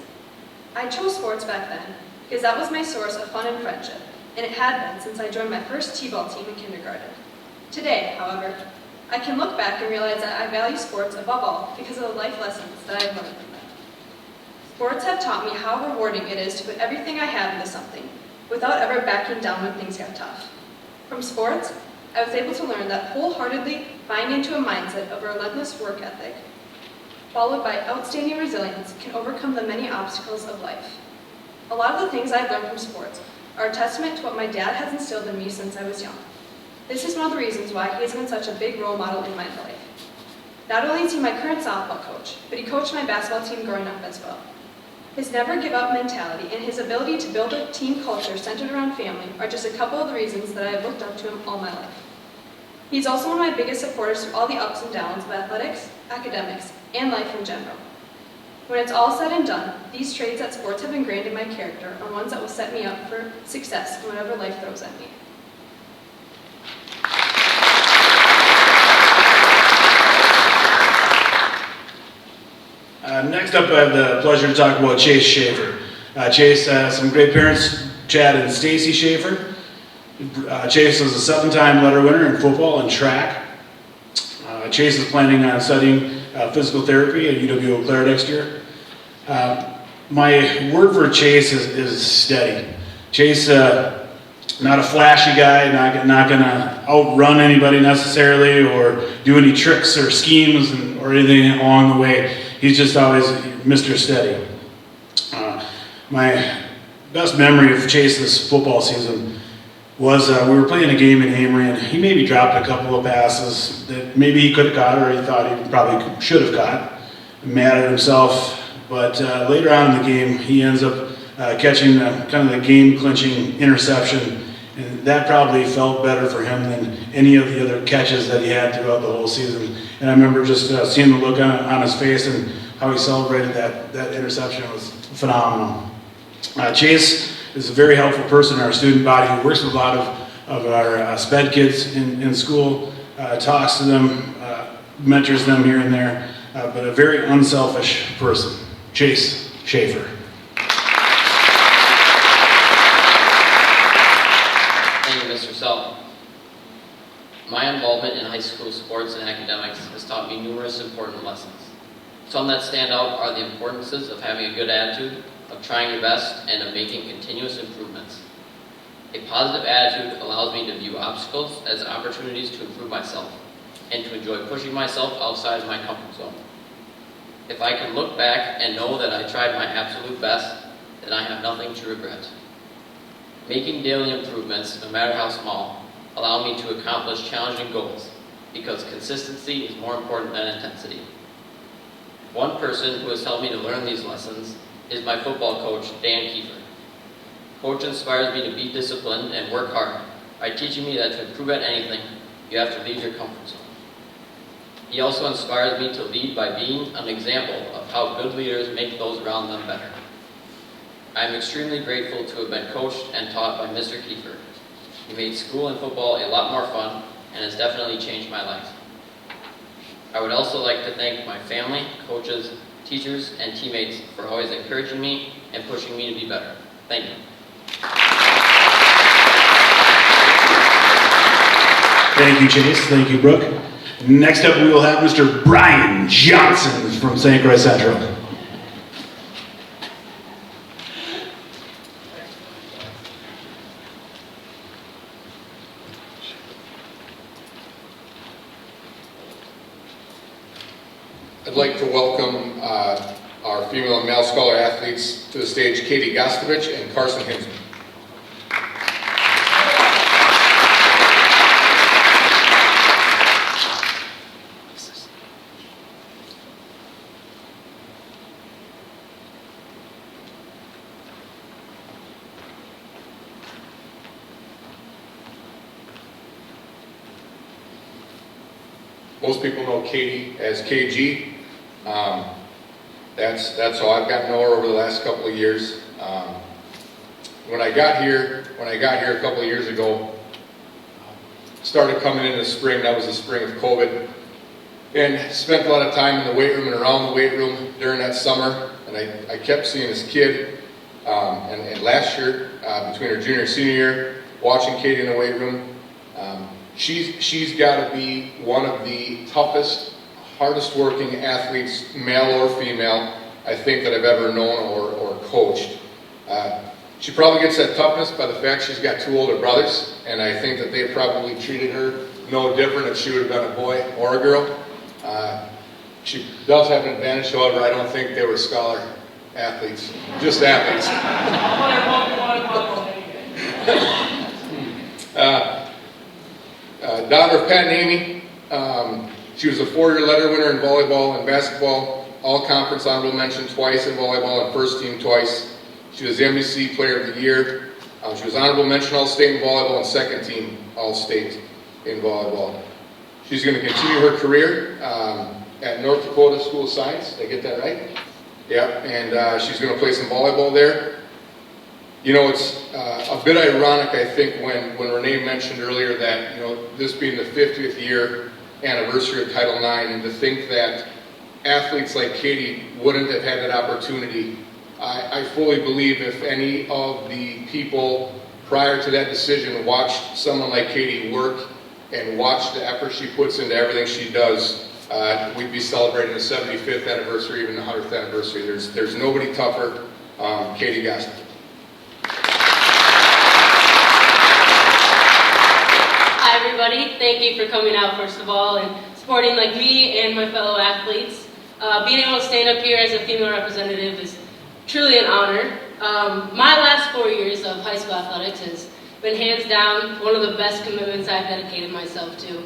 I chose sports back then because that was my source of fun and friendship, and it had been since I joined my first t-ball team in kindergarten. Today, however, I can look back and realize that I value sports above all because of the life lessons that I've learned from them. Sports have taught me how rewarding it is to put everything I have into something, without ever backing down when things got tough. From sports, I was able to learn that wholeheartedly buying into a mindset of a relentless work ethic, followed by outstanding resilience, can overcome the many obstacles of life. A lot of the things I've learned from sports are a testament to what my dad has instilled in me since I was young. This is one of the reasons why he has been such a big role model in my life. Not only is he my current softball coach, but he coached my basketball team growing up as well. His never-give-up mentality and his ability to build a team culture centered around family are just a couple of the reasons that I have looked up to him all my life. He's also one of my biggest supporters through all the ups and downs of athletics, academics, and life in general. When it's all said and done, these traits that sports have ingrained in my character are ones that will set me up for success in whatever life throws at me. Next up, I have the pleasure to talk about Chase Schaefer. Chase has some great parents, Chad and Stacy Schaefer. Chase is a 7-time letter winner in football and track. Chase is planning on studying physical therapy at UW Eau Claire next year. My word for Chase is steady. Chase, not a flashy guy, not going to outrun anybody necessarily or do any tricks or schemes or anything along the way. He's just always Mr. Steady. My best memory of Chase's football season was we were playing a game in Amory, and he maybe dropped a couple of passes that maybe he could have caught or he thought he probably should have caught. Mad at himself, but later on in the game, he ends up catching kind of the game-clinching interception, and that probably felt better for him than any of the other catches that he had throughout the whole season. And I remember just seeing the look on his face and how he celebrated that interception was phenomenal. Chase is a very helpful person in our student body who works with a lot of our SPED kids in school, talks to them, mentors them here and there, but a very unselfish person. Chase Schaefer. Thank you, Mr. Self. My involvement in high school sports and academics has taught me numerous important lessons. Some that stand out are the importances of having a good attitude, of trying your best, and of making continuous improvements. A positive attitude allows me to view obstacles as opportunities to improve myself and to enjoy pushing myself outside of my comfort zone. If I can look back and know that I tried my absolute best, then I have nothing to regret. Making daily improvements, no matter how small, allow me to accomplish challenging goals, because consistency is more important than intensity. One person who has helped me to learn these lessons is my football coach, Dan Kiefer. Coach inspires me to be disciplined and work hard by teaching me that to improve at anything, you have to leave your comfort zone. He also inspires me to lead by being an example of how good leaders make those around them better. I am extremely grateful to have been coached and taught by Mr. Kiefer. He made school and football a lot more fun and has definitely changed my life. I would also like to thank my family, coaches, teachers, and teammates for always encouraging me and pushing me to be better. Thank you. Thank you, Chase. Thank you, Brooke. Next up, we will have Mr. Brian Johnson from St. Croix Central. I'd like to welcome our female and male scholar athletes to the stage, Katie Gostovich and Carson Hinsman. Most people know Katie as KG. That's how I've gotten to know her over the last couple of years. When I got here a couple of years ago, started coming in the spring. That was the spring of COVID, and spent a lot of time in the weight room and around the weight room during that summer. And I kept seeing this kid. And last year, between her junior and senior year, watching Katie in the weight room. She's got to be one of the toughest, hardest working athletes, male or female, I think that I've ever known or coached. She probably gets that toughness by the fact she's got two older brothers, and I think that they probably treated her no different if she would have been a boy or a girl. She does have an advantage, however, I don't think they were scholar athletes, just athletes. Daughter of Pat and Amy. She was a 4-year letter winner in volleyball and basketball, all-conference honorable mention twice in volleyball and first team twice. She was the MBC Player of the Year. She was honorable mention All-State in volleyball and second team All-State in volleyball. She's going to continue her career at North Dakota School of Science. Did I get that right? Yeah, and she's going to play some volleyball there. You know, it's a bit ironic, I think, when Renee mentioned earlier that, you know, this being the 50th year anniversary of Title IX, and to think that athletes like Katie wouldn't have had that opportunity. I fully believe if any of the people prior to that decision watched someone like Katie work and watched the effort she puts into everything she does, we'd be celebrating the 75th anniversary, even the 100th anniversary. There's nobody tougher. Katie Gaston. Hi everybody, thank you for coming out first of all and supporting like me and my fellow athletes. Being able to stand up here as a female representative is truly an honor. My last 4 years of high school athletics has been hands down one of the best commitments I've dedicated myself to.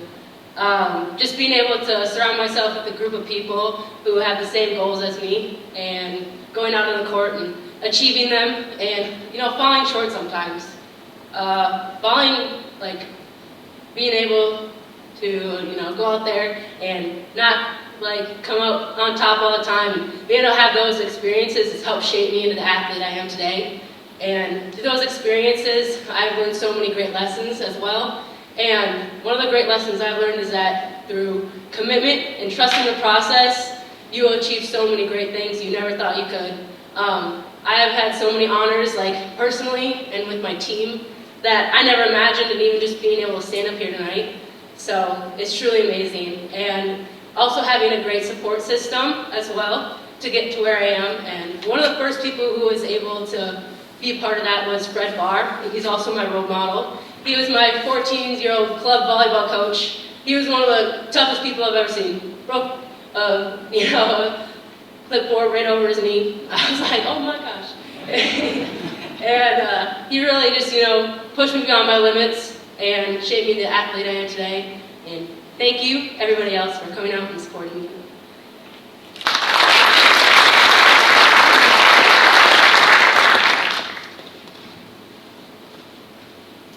Just being able to surround myself with a group of people who have the same goals as me and going out on the court and achieving them and, you know, falling short sometimes. Being able to, you know, go out there and not like come out on top all the time and being able to have those experiences has helped shape me into the athlete I am today. And through those experiences, I've learned so many great lessons as well. And one of the great lessons I've learned is that through commitment and trusting the process, you will achieve so many great things you never thought you could. I have had so many honors, like personally and with my team, that I never imagined, and even just being able to stand up here tonight. So it's truly amazing. And also having a great support system as well to get to where I am. And one of the first people who was able to be a part of that was Fred Barr. He's also my role model. He was my 14-year-old club volleyball coach. He was one of the toughest people I've ever seen. Broke, a clipboard right over his knee. I was like, oh my gosh. And he really just, you know, pushed me beyond my limits and shaped me the athlete I am today. And thank you, everybody else, for coming out and supporting me.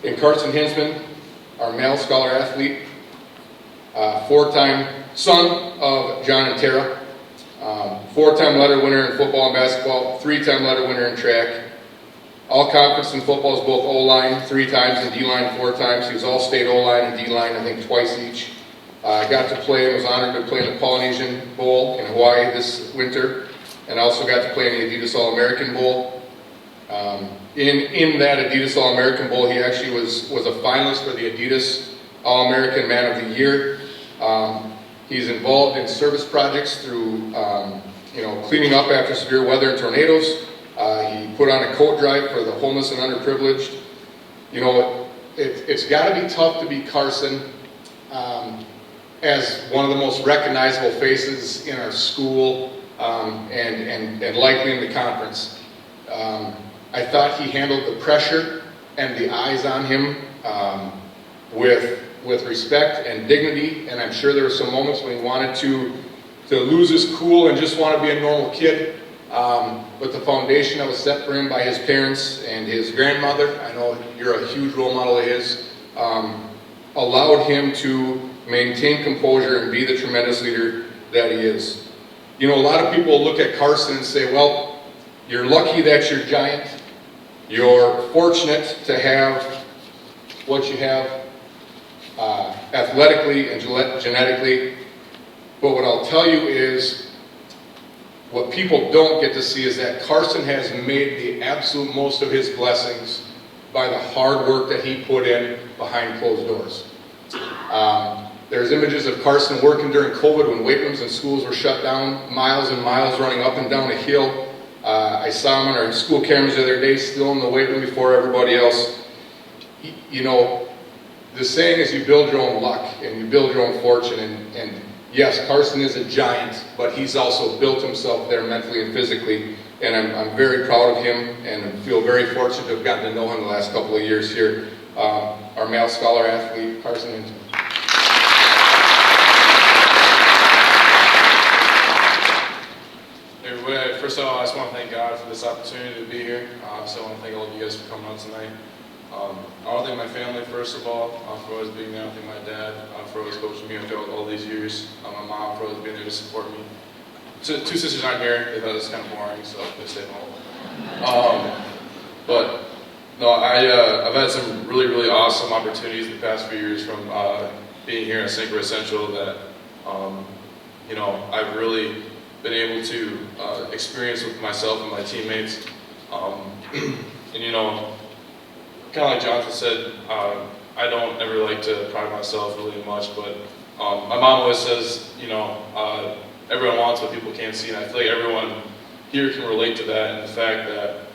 And Carson Hinsman, our male scholar athlete, four-time son of John and Tara, four-time letter winner in football and basketball, three-time letter winner in track, all-conference in football is both O-line 3 times and D-line 4 times. He was all-state O-line and D-line, I think, twice each. Got to play and was honored to play in the Polynesian Bowl in Hawaii this winter, and also got to play in the Adidas All-American Bowl. In that Adidas All-American Bowl, he actually was a finalist for the Adidas All-American Man of the Year. He's involved in service projects through, cleaning up after severe weather and tornadoes. He put on a coat drive for the homeless and underprivileged. It's got to be tough to be Carson as one of the most recognizable faces in our school and likely in the conference. I thought he handled the pressure and the eyes on him with respect and dignity, and I'm sure there were some moments when he wanted to lose his cool and just want to be a normal kid. But the foundation that was set for him by his parents and his grandmother, I know you're a huge role model of his, allowed him to maintain composure and be the tremendous leader that he is. A lot of people look at Carson and say, well, you're lucky that you're giant. You're fortunate to have what you have athletically and genetically. But what I'll tell you is, what people don't get to see is that Carson has made the absolute most of his blessings by the hard work that he put in behind closed doors. There's images of Carson working during COVID when weight rooms and schools were shut down, miles and miles running up and down a hill. I saw him on our school cameras the other day, still in the weight room before everybody else. The saying is you build your own luck and you build your own fortune. And yes, Carson is a giant, but he's also built himself there mentally and physically. And I'm very proud of him and feel very fortunate to have gotten to know him the last couple of years here. Our male scholar athlete, Carson Hinsman. First of all, I just want to thank God for this opportunity to be here. So I want to thank all of you guys for coming out tonight. I want to thank my family, first of all, for always being there. I want to thank my dad for always coaching me throughout all these years. My mom for always being there to support me. Two sisters aren't here. They thought it was kind of boring, so they stayed home. But no, I've had some really, really awesome opportunities the past few years from being here at Synchro Essential that, I've really been able to experience with myself and my teammates. Kind of like Jonathan said, I don't ever like to pride myself really much, but my mom always says, everyone wants what people can't see, and I feel like everyone here can relate to that, and the fact that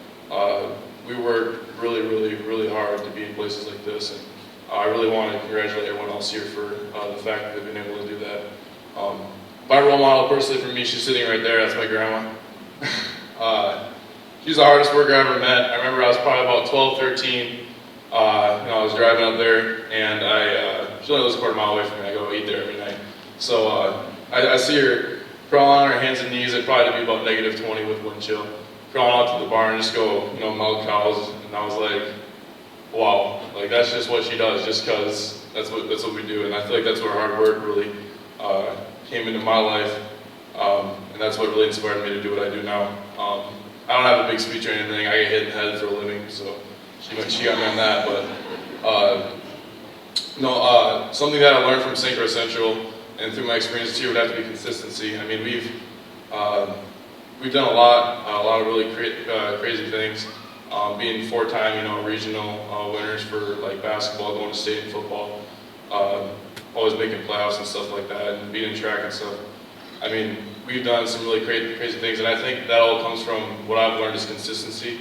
we work really, really, really hard to be in places like this, and I really want to congratulate everyone else here for the fact that they've been able to do that. My role model personally for me, she's sitting right there, that's my grandma. She's the hardest worker I ever met. I remember I was probably about 12, 13. I was driving up there, and she only lives a quarter mile away from me. I go eat there every night. So I see her crawling on her hands and knees. It'd probably be about -20 with wind chill. Crawling out to the barn and just go, milk cows. And I was like, wow, like that's just what she does, just because that's what we do. And I feel like that's where hard work really came into my life, and that's what really inspired me to do what I do now. I don't have a big speech or anything. I get hit in the head for a living, so she got me on that. But something that I learned from Synchro Essential and through my experiences here would have to be consistency. I mean, we've done a lot of really crazy things. Being 4-time, regional winners for like basketball, going to state in football. Always making playoffs and stuff like that, and being in track and stuff. I mean, we've done some really crazy things, and I think that all comes from what I've learned is consistency.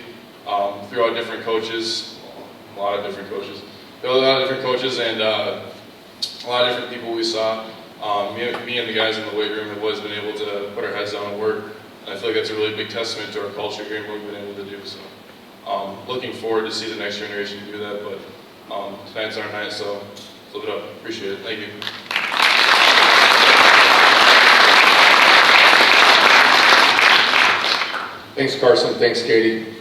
Throughout different coaches, a lot of different coaches, and a lot of different people we saw. Me and the guys in the weight room have always been able to put our heads down and work, and I feel like that's a really big testament to our culture here and what we've been able to do. So, looking forward to see the next generation do that, but tonight's our night, so flip it up. Appreciate it. Thank you. Thanks, Carson. Thanks, Katie.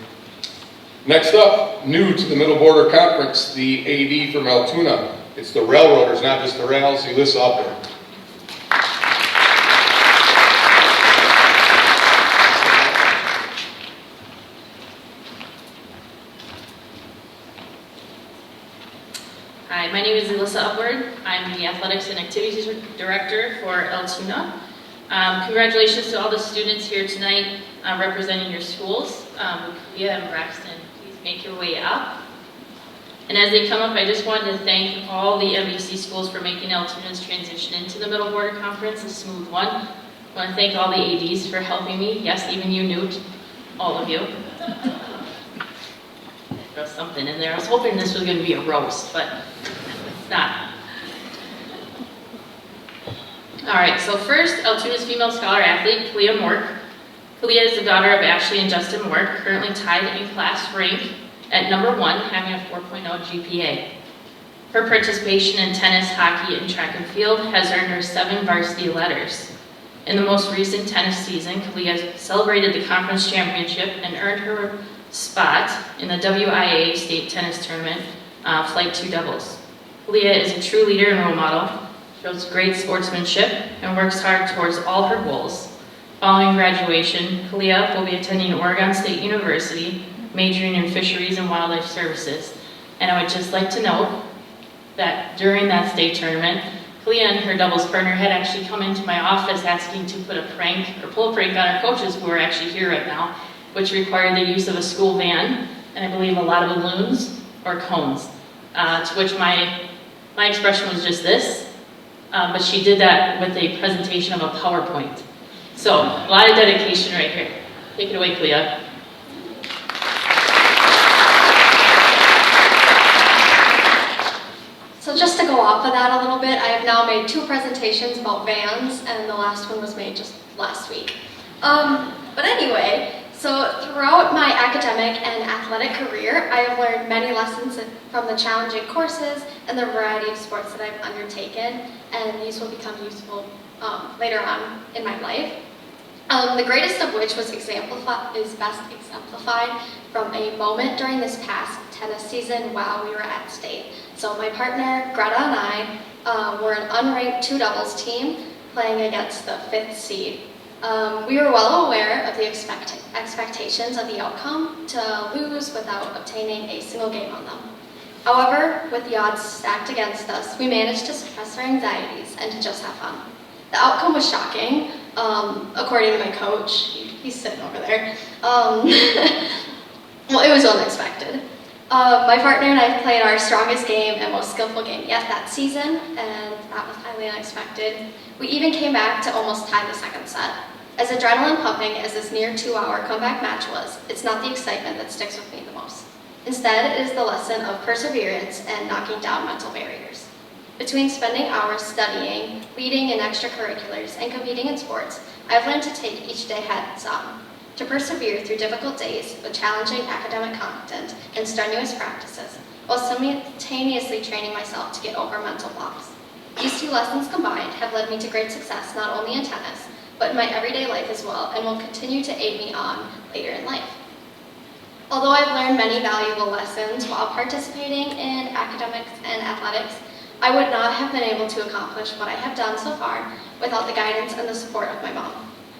Next up, new to the Middle Border Conference, the AD from Altoona. It's the Railroaders, not just the Rails. Elissa Upper. Hi, my name is Elissa Upward. I'm the Athletics and Activities Director for Altoona. Congratulations to all the students here tonight representing your schools. Leah and Braxton, please make your way up. And as they come up, I just wanted to thank all the MBC schools for making Altoona's transition into the Middle Border Conference a smooth one. I want to thank all the ADs for helping me. Yes, even you, Newt, all of you. Throw something in there. I was hoping this was going to be a roast, but it's not. All right, so first, Altoona's female scholar athlete, Kalia Mork. Kalia is the daughter of Ashley and Justin Mork, currently tied in class rank at number 1, having a 4.0 GPA. Her participation in tennis, hockey, and track and field has earned her 7 varsity letters. In the most recent tennis season, Kalia celebrated the conference championship and earned her spot in the WIA state tennis tournament, flight 2 doubles. Kalia is a true leader and role model, shows great sportsmanship, and works hard towards all her goals. Following graduation, Kalia will be attending Oregon State University, majoring in fisheries and wildlife services. And I would just like to note that during that state tournament, Kalia and her doubles partner had actually come into my office asking to pull a prank on our coaches who are actually here right now, which required the use of a school van, and I believe a lot of balloons or cones, to which my expression was just this, but she did that with a presentation of a PowerPoint. So, a lot of dedication right here. Take it away, Kalia. So just to go off of that a little bit, I have now made 2 presentations about vans, and the last one was made just last week. But anyway, so throughout my academic and athletic career, I have learned many lessons from the challenging courses and the variety of sports that I've undertaken, and these will become useful later on in my life. The greatest of which is best exemplified from a moment during this past tennis season while we were at state. So my partner, Greta, and I were an unranked 2 doubles team playing against the 5th seed. We were well aware of the expectations of the outcome to lose without obtaining a single game on them. However, with the odds stacked against us, we managed to suppress our anxieties and to just have fun. The outcome was shocking, according to my coach. He's sitting over there. Well, it was unexpected. My partner and I played our strongest game and most skillful game yet that season, and that was highly unexpected. We even came back to almost tie the second set. As adrenaline pumping as this near 2-hour comeback match was, it's not the excitement that sticks with me the most. Instead, it is the lesson of perseverance and knocking down mental barriers. Between spending hours studying, leading in extracurriculars, and competing in sports, I've learned to take each day heads on, to persevere through difficult days with challenging academic content and strenuous practices, while simultaneously training myself to get over mental blocks. These 2 lessons combined have led me to great success not only in tennis, but in my everyday life as well, and will continue to aid me on later in life. Although I've learned many valuable lessons while participating in academics and athletics, I would not have been able to accomplish what I have done so far without the guidance and the support of my mom.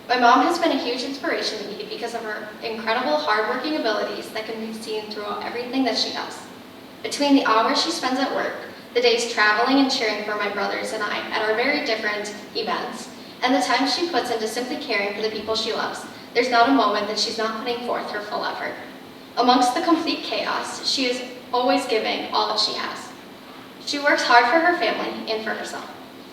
My mom has been a huge inspiration to me because of her incredible hardworking abilities that can be seen throughout everything that she does. Between the hours she spends at work, the days traveling and cheering for my brothers and I at our very different events, and the time she puts into simply caring for the people she loves, there's not a moment that she's not putting forth her full effort. Amongst the complete chaos, she is always giving all that she has. She works hard for her family and for herself.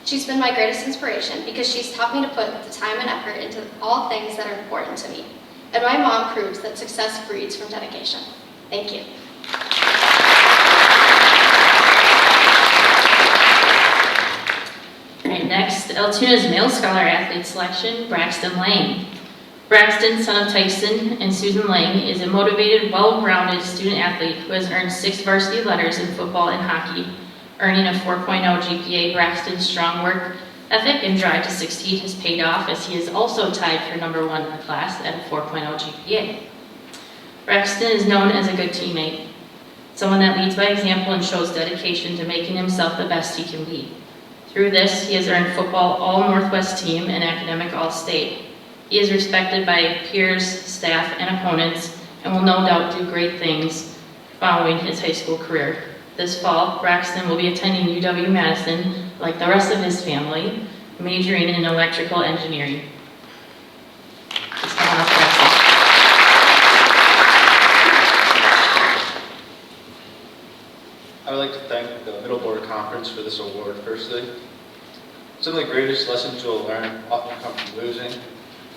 She's been my greatest inspiration because she's taught me to put the time and effort into all things that are important to me. And my mom proves that success breeds from dedication. Thank you. All right, next, Altoona's male scholar athlete selection, Braxton Lang. Braxton, son of Tyson and Susan Lang, is a motivated, well-rounded student athlete who has earned 6 varsity letters in football and hockey. Earning a 4.0 GPA, Braxton's strong work ethic and drive to succeed has paid off as he is also tied for number 1 in the class at a 4.0 GPA. Braxton is known as a good teammate, someone that leads by example and shows dedication to making himself the best he can be. Through this, he has earned football All-Northwest team and academic All-State. He is respected by peers, staff, and opponents, and will no doubt do great things following his high school career. This fall, Braxton will be attending UW-Madison, like the rest of his family, majoring in electrical engineering. Please come on up, Braxton. I would like to thank the Middle Board Conference for this award, firstly. Some of the greatest lessons you'll learn often come from losing.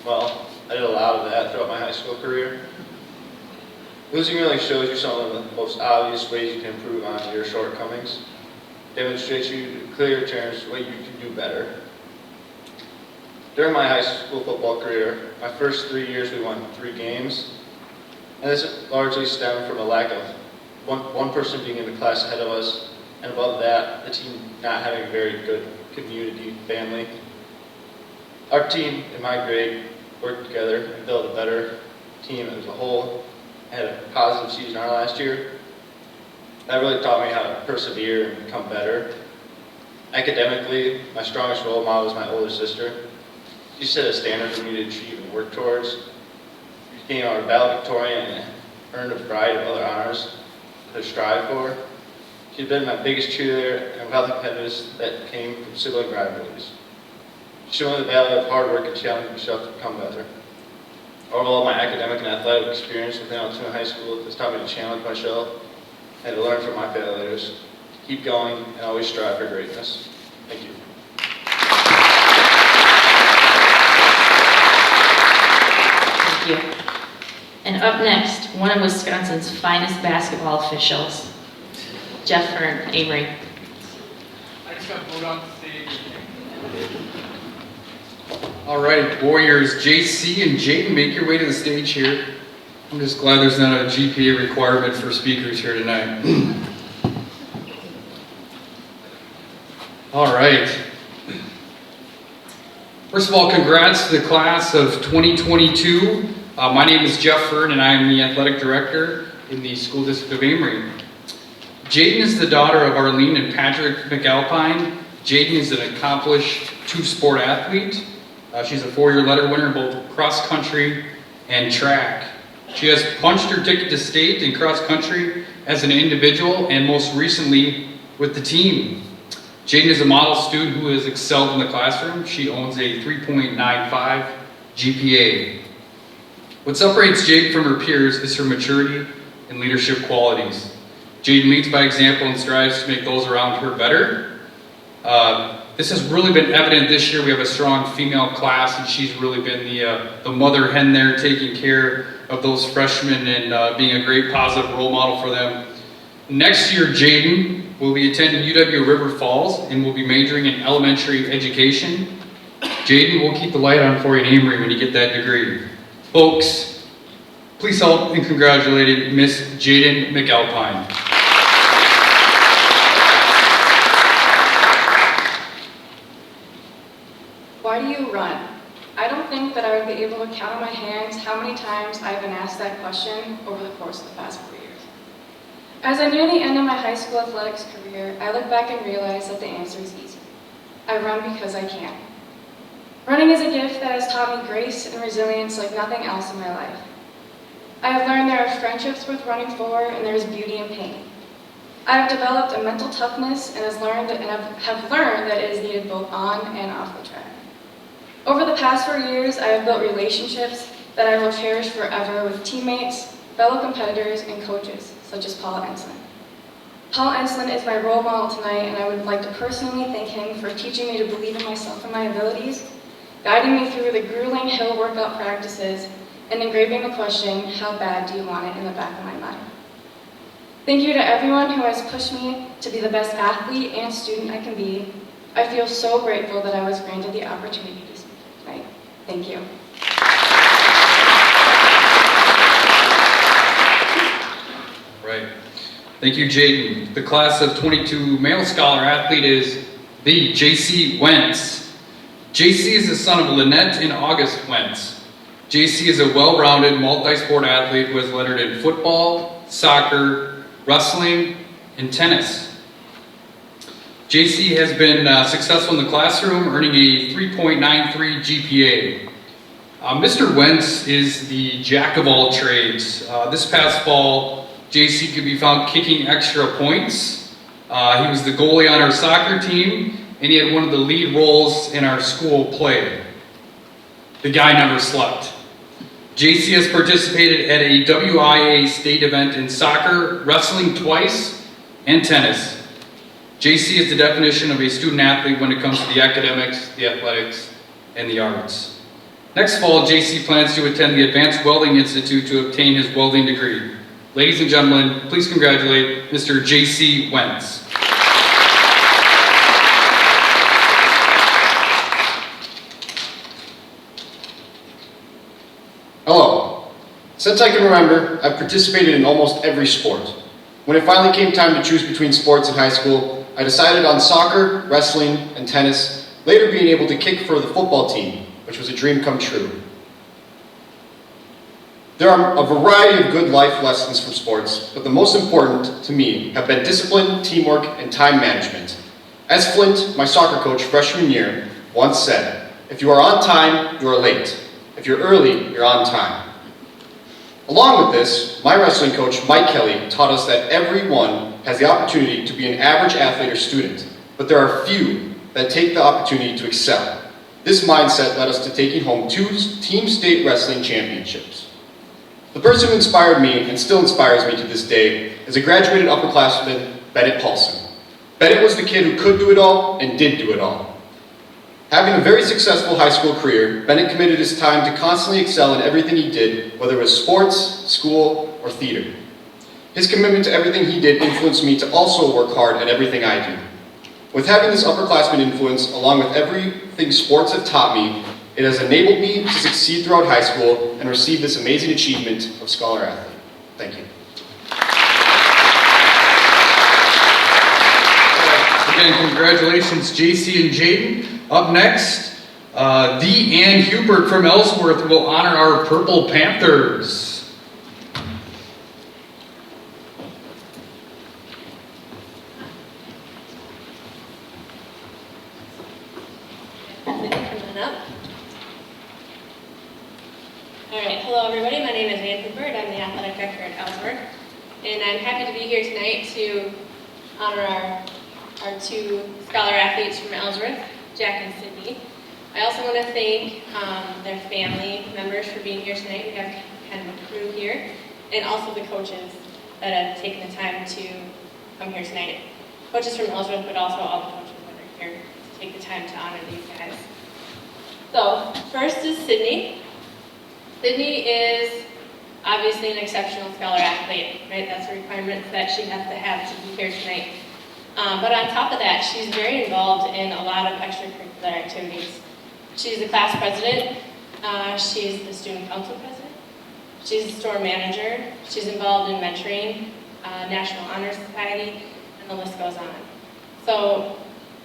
Well, I did a lot of that throughout my high school career. Losing really shows you some of the most obvious ways you can improve on your shortcomings. Demonstrates you in clear terms what you can do better. During my high school football career, my first 3 years we won 3 games, and this largely stemmed from a lack of one person being in the class ahead of us, and above that, the team not having a very good community family. Our team in my grade worked together and built a better team as a whole, had a positive season our last year. That really taught me how to persevere and become better. Academically, my strongest role model was my older sister. She set a standard for me to achieve and work towards. She became our valedictorian and earned a variety of other honors to strive for. She's been my biggest cheerleader and without the competitiveness that came from sibling rivalries. She showed me the value of hard work and challenging yourself to become better. Overall, my academic and athletic experience within Altoona High School has taught me to challenge myself and to learn from my failures, to keep going and always strive for greatness. Thank you. Thank you. And up next, one of Wisconsin's finest basketball officials, Jeff Hearn, Amory. I just got to vote on the stage. All right, Warriors, JC and Jaden, make your way to the stage here. I'm just glad there's not a GPA requirement for speakers here tonight. All right. First of all, congrats to the class of 2022. My name is Jeff Hearn, and I am the athletic director in the school district of Amory. Jaden is the daughter of Arlene and Patrick McAlpine. Jaden is an accomplished 2-sport athlete. She's a 4-year letter winner in both cross country and track. She has punched her ticket to state in cross country as an individual and most recently with the team. Jaden is a model student who has excelled in the classroom. She owns a 3.95 GPA. What separates Jaden from her peers is her maturity and leadership qualities. Jaden leads by example and strives to make those around her better. This has really been evident this year. We have a strong female class, and she's really been the mother hen there, taking care of those freshmen and being a great positive role model for them. Next year, Jaden will be attending UW River Falls and will be majoring in elementary education. Jaden, we'll keep the light on for you in Amory when you get that degree. Folks, please help in congratulating Miss Jaden McAlpine. Why do you run? I don't think that I would be able to count on my hands how many times I've been asked that question over the course of the past 4 years. As I near the end of my high school athletics career, I look back and realize that the answer is easy. I run because I can. Running is a gift that has taught me grace and resilience like nothing else in my life. I have learned there are friendships worth running for, and there is beauty in pain. I have developed a mental toughness and have learned that it is needed both on and off the track. Over the past 4 years, I have built relationships that I will cherish forever with teammates, fellow competitors, and coaches, such as Paul Enslin. Paul Enslin is my role model tonight, and I would like to personally thank him for teaching me to believe in myself and my abilities, guiding me through the grueling hill workout practices, and engraving the question, how bad do you want it, in the back of my mind. Thank you to everyone who has pushed me to be the best athlete and student I can be. I feel so grateful that I was granted the opportunity to speak here tonight. Thank you. Right. Thank you, Jaden. The class of 22 male scholar athlete is the J.C. Wentz. JC is the son of Lynette and August Wentz. JC is a well-rounded multi-sport athlete who has lettered in football, soccer, wrestling, and tennis. JC has been successful in the classroom, earning a 3.93 GPA. Mr. Wentz is the jack of all trades. This past fall, JC could be found kicking extra points. He was the goalie on our soccer team, and he had one of the lead roles in our school play. The guy never slept. JC has participated at a WIA state event in soccer, wrestling twice, and tennis. JC is the definition of a student athlete when it comes to the academics, the athletics, and the arts. Next fall, JC plans to attend the Advanced Welding Institute to obtain his welding degree. Ladies and gentlemen, please congratulate Mr. JC Wentz. Hello. Since I can remember, I've participated in almost every sport. When it finally came time to choose between sports in high school, I decided on soccer, wrestling, and tennis, later being able to kick for the football team, which was a dream come true. There are a variety of good life lessons from sports, but the most important to me have been discipline, teamwork, and time management. As Flint, my soccer coach freshman year, once said, "If you are on time, you are late. If you're early, you're on time." Along with this, my wrestling coach, Mike Kelly, taught us that everyone has the opportunity to be an average athlete or student, but there are few that take the opportunity to excel. This mindset led us to taking home 2 team state wrestling championships. The person who inspired me and still inspires me to this day is a graduated upperclassman, Bennett Paulson. Bennett was the kid who could do it all and did do it all. Having a very successful high school career, Bennett committed his time to constantly excel in everything he did, whether it was sports, school, or theater. His commitment to everything he did influenced me to also work hard at everything I do. With having this upperclassman influence, along with everything sports have taught me, it has enabled me to succeed throughout high school and receive this amazing achievement of Scholar Athlete. Thank you. Again, congratulations, JC and Jaden. Up next, Dee Ann Hubert from Ellsworth will honor our Purple Panthers. Alright, hello everybody, my name is Ann Hubert, I'm the athletic director at Ellsworth, and I'm happy to be here tonight to honor our 2 scholar athletes from Ellsworth, Jack and Sydney. I also want to thank their family members for being here tonight. We have kind of a crew here, and also the coaches that have taken the time to come here tonight. Coaches from Ellsworth, but also all the coaches that are here to take the time to honor these guys. So, first is Sydney. Sydney is obviously an exceptional scholar athlete, right? That's a requirement that she has to have to be here tonight. But on top of that, she's very involved in a lot of extracurricular activities. She's the class president, she's the student council president, she's the store manager, she's involved in mentoring, National Honor Society, and the list goes on. So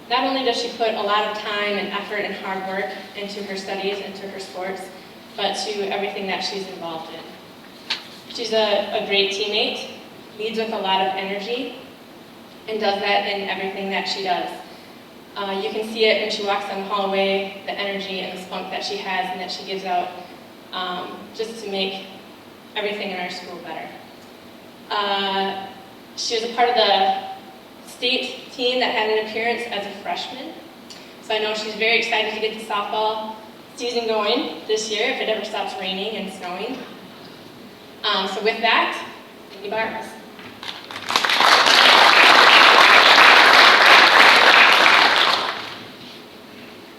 not only does she put a lot of time and effort and hard work into her studies, into her sports, but to everything that she's involved in. She's a great teammate, leads with a lot of energy, and does that in everything that she does. You can see it when she walks down the hallway, the energy and the spunk that she has and that she gives out just to make everything in our school better. She was a part of the state team that had an appearance as a freshman. So I know she's very excited to get the softball season going this year, if it ever stops raining and snowing. So with that, Whitney Barnes.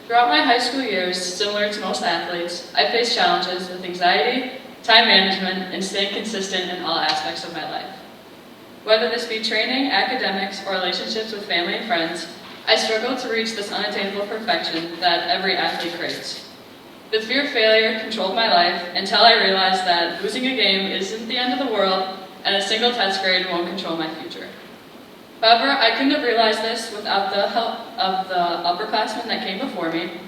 Throughout my high school years, similar to most athletes, I faced challenges with anxiety, time management, and staying consistent in all aspects of my life. Whether this be training, academics, or relationships with family and friends, I struggled to reach this unattainable perfection that every athlete craves. The fear of failure controlled my life until I realized that losing a game isn't the end of the world, and a single test grade won't control my future. However, I couldn't have realized this without the help of the upperclassmen that came before me.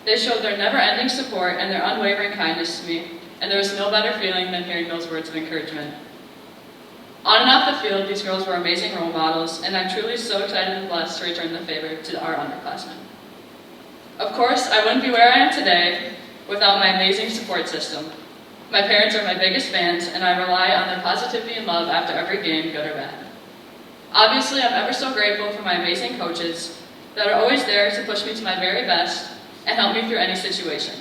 They showed their never-ending support and their unwavering kindness to me, and there was no better feeling than hearing those words of encouragement. On and off the field, these girls were amazing role models, and I'm truly so excited and blessed to return the favor to our underclassmen. Of course, I wouldn't be where I am today without my amazing support system. My parents are my biggest fans, and I rely on their positivity and love after every game, good or bad. Obviously, I'm ever so grateful for my amazing coaches that are always there to push me to my very best and help me through any situation.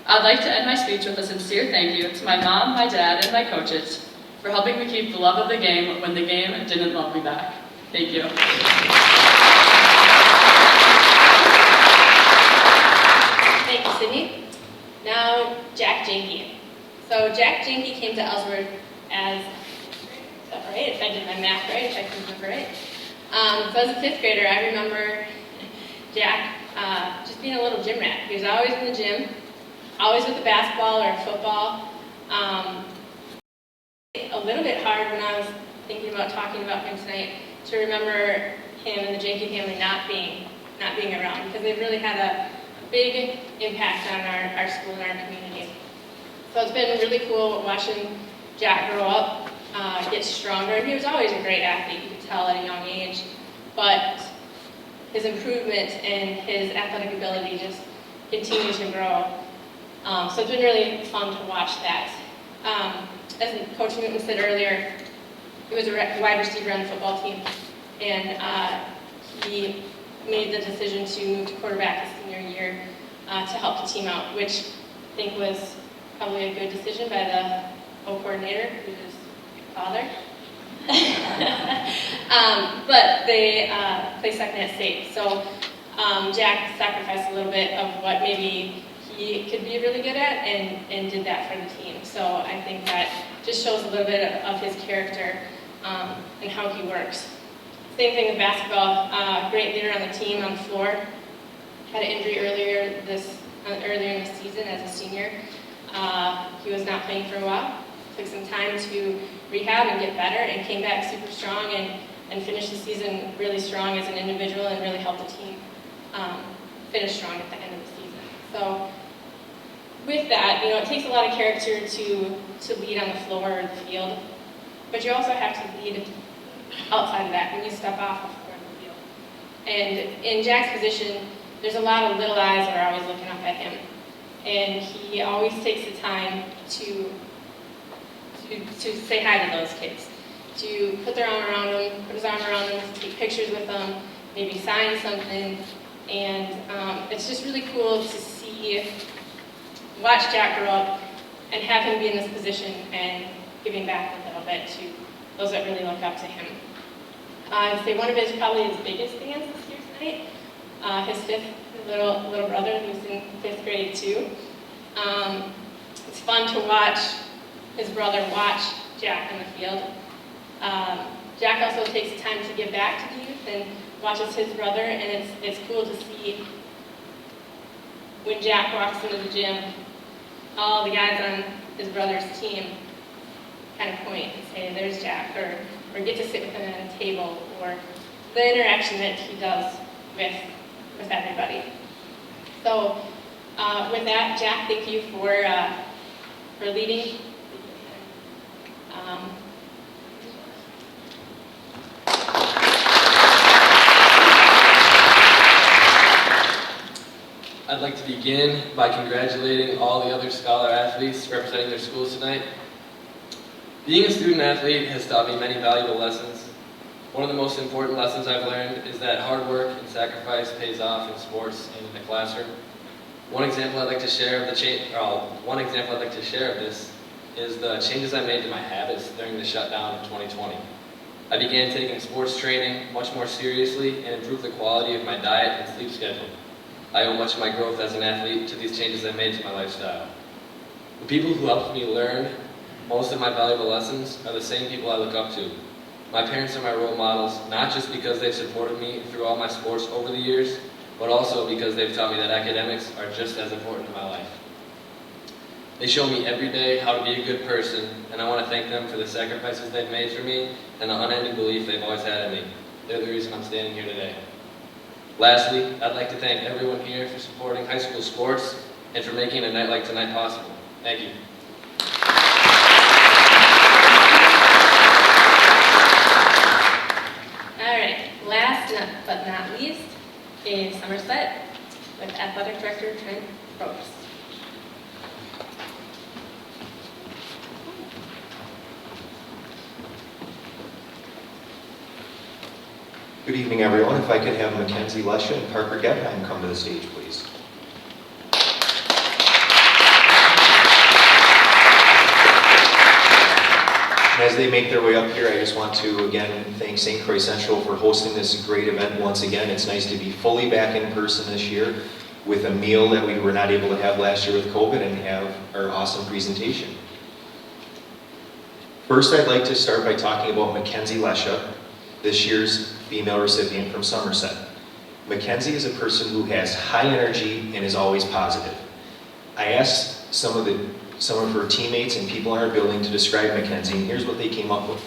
I'd like to end my speech with a sincere thank you to my mom, my dad, and my coaches for helping me keep the love of the game when the game didn't love me back. Thank you. Thank you, Sydney. Now, Jack Jenke. So Jack Jenke came to Ellsworth as, is that right? If I did my math right, if I can remember right. So as a 5th grader, I remember Jack just being a little gym rat. He was always in the gym, always with the basketball or football. A little bit hard when I was thinking about talking about him tonight to remember him and the Jenke family not being around, because they've really had a big impact on our school and our community. So it's been really cool watching Jack grow up, get stronger. He was always a great athlete, you could tell at a young age, but his improvement and his athletic ability just continues to grow. So it's been really fun to watch that. As Coach Newton said earlier, he was a wide receiver on the football team, and he made the decision to move to quarterback his senior year to help the team out, which I think was probably a good decision by the coordinator, who's his father. But they placed second at state, so Jack sacrificed a little bit of what maybe he could be really good at and did that for the team. So I think that just shows a little bit of his character and how he works. Same thing with basketball. Great leader on the team, on the floor. Had an injury earlier in the season as a senior. He was not playing for a while. Took some time to rehab and get better, and came back super strong and finished the season really strong as an individual and really helped the team finish strong at the end of the season. So with that, it takes a lot of character to lead on the floor or the field, but you also have to lead outside of that when you step off the floor of the field. And in Jack's position, there's a lot of little eyes that are always looking up at him, and he always takes the time to say hi to those kids, to put their arm around them, put his arm around them, to take pictures with them, maybe sign something, and it's just really cool to watch Jack grow up and have him be in this position and giving back a little bit to those that really look up to him. I'd say one of probably his biggest fans this year tonight, his little brother, who's in 5th grade too. It's fun to watch his brother watch Jack in the field. Jack also takes the time to give back to the youth and watches his brother, and it's cool to see when Jack walks into the gym, all the guys on his brother's team kind of point and say, there's Jack, or get to sit with him at a table, or the interaction that he does with everybody. So with that, Jack, thank you for leading. I'd like to begin by congratulating all the other Scholar athletes representing their schools tonight. Being a student athlete has taught me many valuable lessons. One of the most important lessons I've learned is that hard work and sacrifice pays off in sports and in the classroom. One example I'd like to share of this is the changes I made to my habits during the shutdown of 2020. I began taking sports training much more seriously and improved the quality of my diet and sleep schedule. I owe much of my growth as an athlete to these changes I made to my lifestyle. The people who helped me learn most of my valuable lessons are the same people I look up to. My parents are my role models, not just because they've supported me through all my sports over the years, but also because they've taught me that academics are just as important in my life. They show me every day how to be a good person, and I want to thank them for the sacrifices they've made for me and the unending belief they've always had in me. They're the reason I'm standing here today. Lastly, I'd like to thank everyone here for supporting high school sports and for making a night like tonight possible. Thank you. All right, last but not least is Somerset with Athletic Director Trent Probst. Good evening, everyone. If I could have Mackenzie Lesha and Parker Gebheim come to the stage, please. As they make their way up here, I just want to again thank St. Croix Central for hosting this great event once again. It's nice to be fully back in person this year with a meal that we were not able to have last year with COVID and have our awesome presentation. First, I'd like to start by talking about Mackenzie Lesha, this year's female recipient from Somerset. Mackenzie is a person who has high energy and is always positive. I asked some of her teammates and people in our building to describe Mackenzie, and here's what they came up with.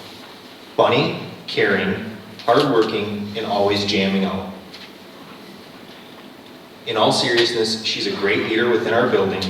Funny, caring, hardworking, and always jamming out. In all seriousness, she's a great leader within our building.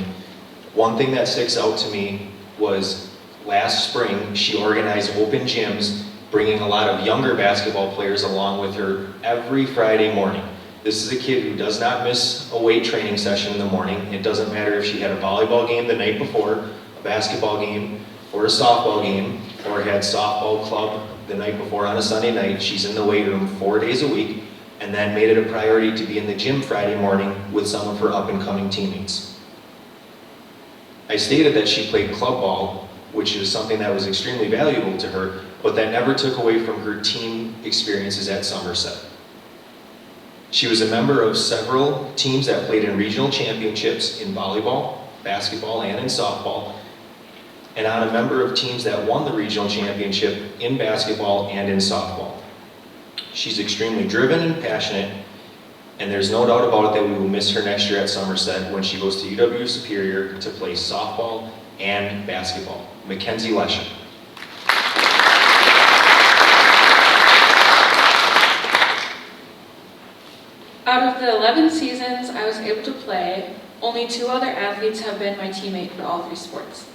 One thing that sticks out to me was last spring, she organized open gyms, bringing a lot of younger basketball players along with her every Friday morning. This is a kid who does not miss a weight training session in the morning. It doesn't matter if she had a volleyball game the night before, a basketball game, or a softball game, or had softball club the night before on a Sunday night. She's in the weight room 4 days a week, and then made it a priority to be in the gym Friday morning with some of her up-and-coming teammates. I stated that she played club ball, which is something that was extremely valuable to her, but that never took away from her team experiences at Somerset. She was a member of several teams that played in regional championships in volleyball, basketball, and in softball, and on a member of teams that won the regional championship in basketball and in softball. She's extremely driven and passionate, and there's no doubt about it that we will miss her next year at Somerset when she goes to UW Superior to play softball and basketball. Mackenzie Lesha. Out of the 11 seasons I was able to play, only 2 other athletes have been my teammate for all 3 sports.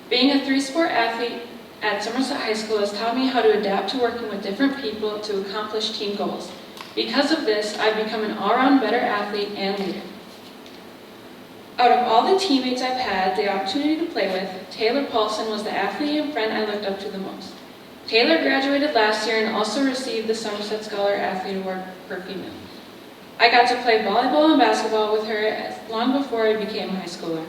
Being a 3-sport athlete at Somerset High School has taught me how to adapt to working with different people to accomplish team goals. Because of this, I've become an all-around better athlete and leader. Out of all the teammates I've had the opportunity to play with, Taylor Paulson was the athlete and friend I looked up to the most. Taylor graduated last year and also received the Somerset Scholar Athlete Award for female. I got to play volleyball and basketball with her long before I became a high schooler.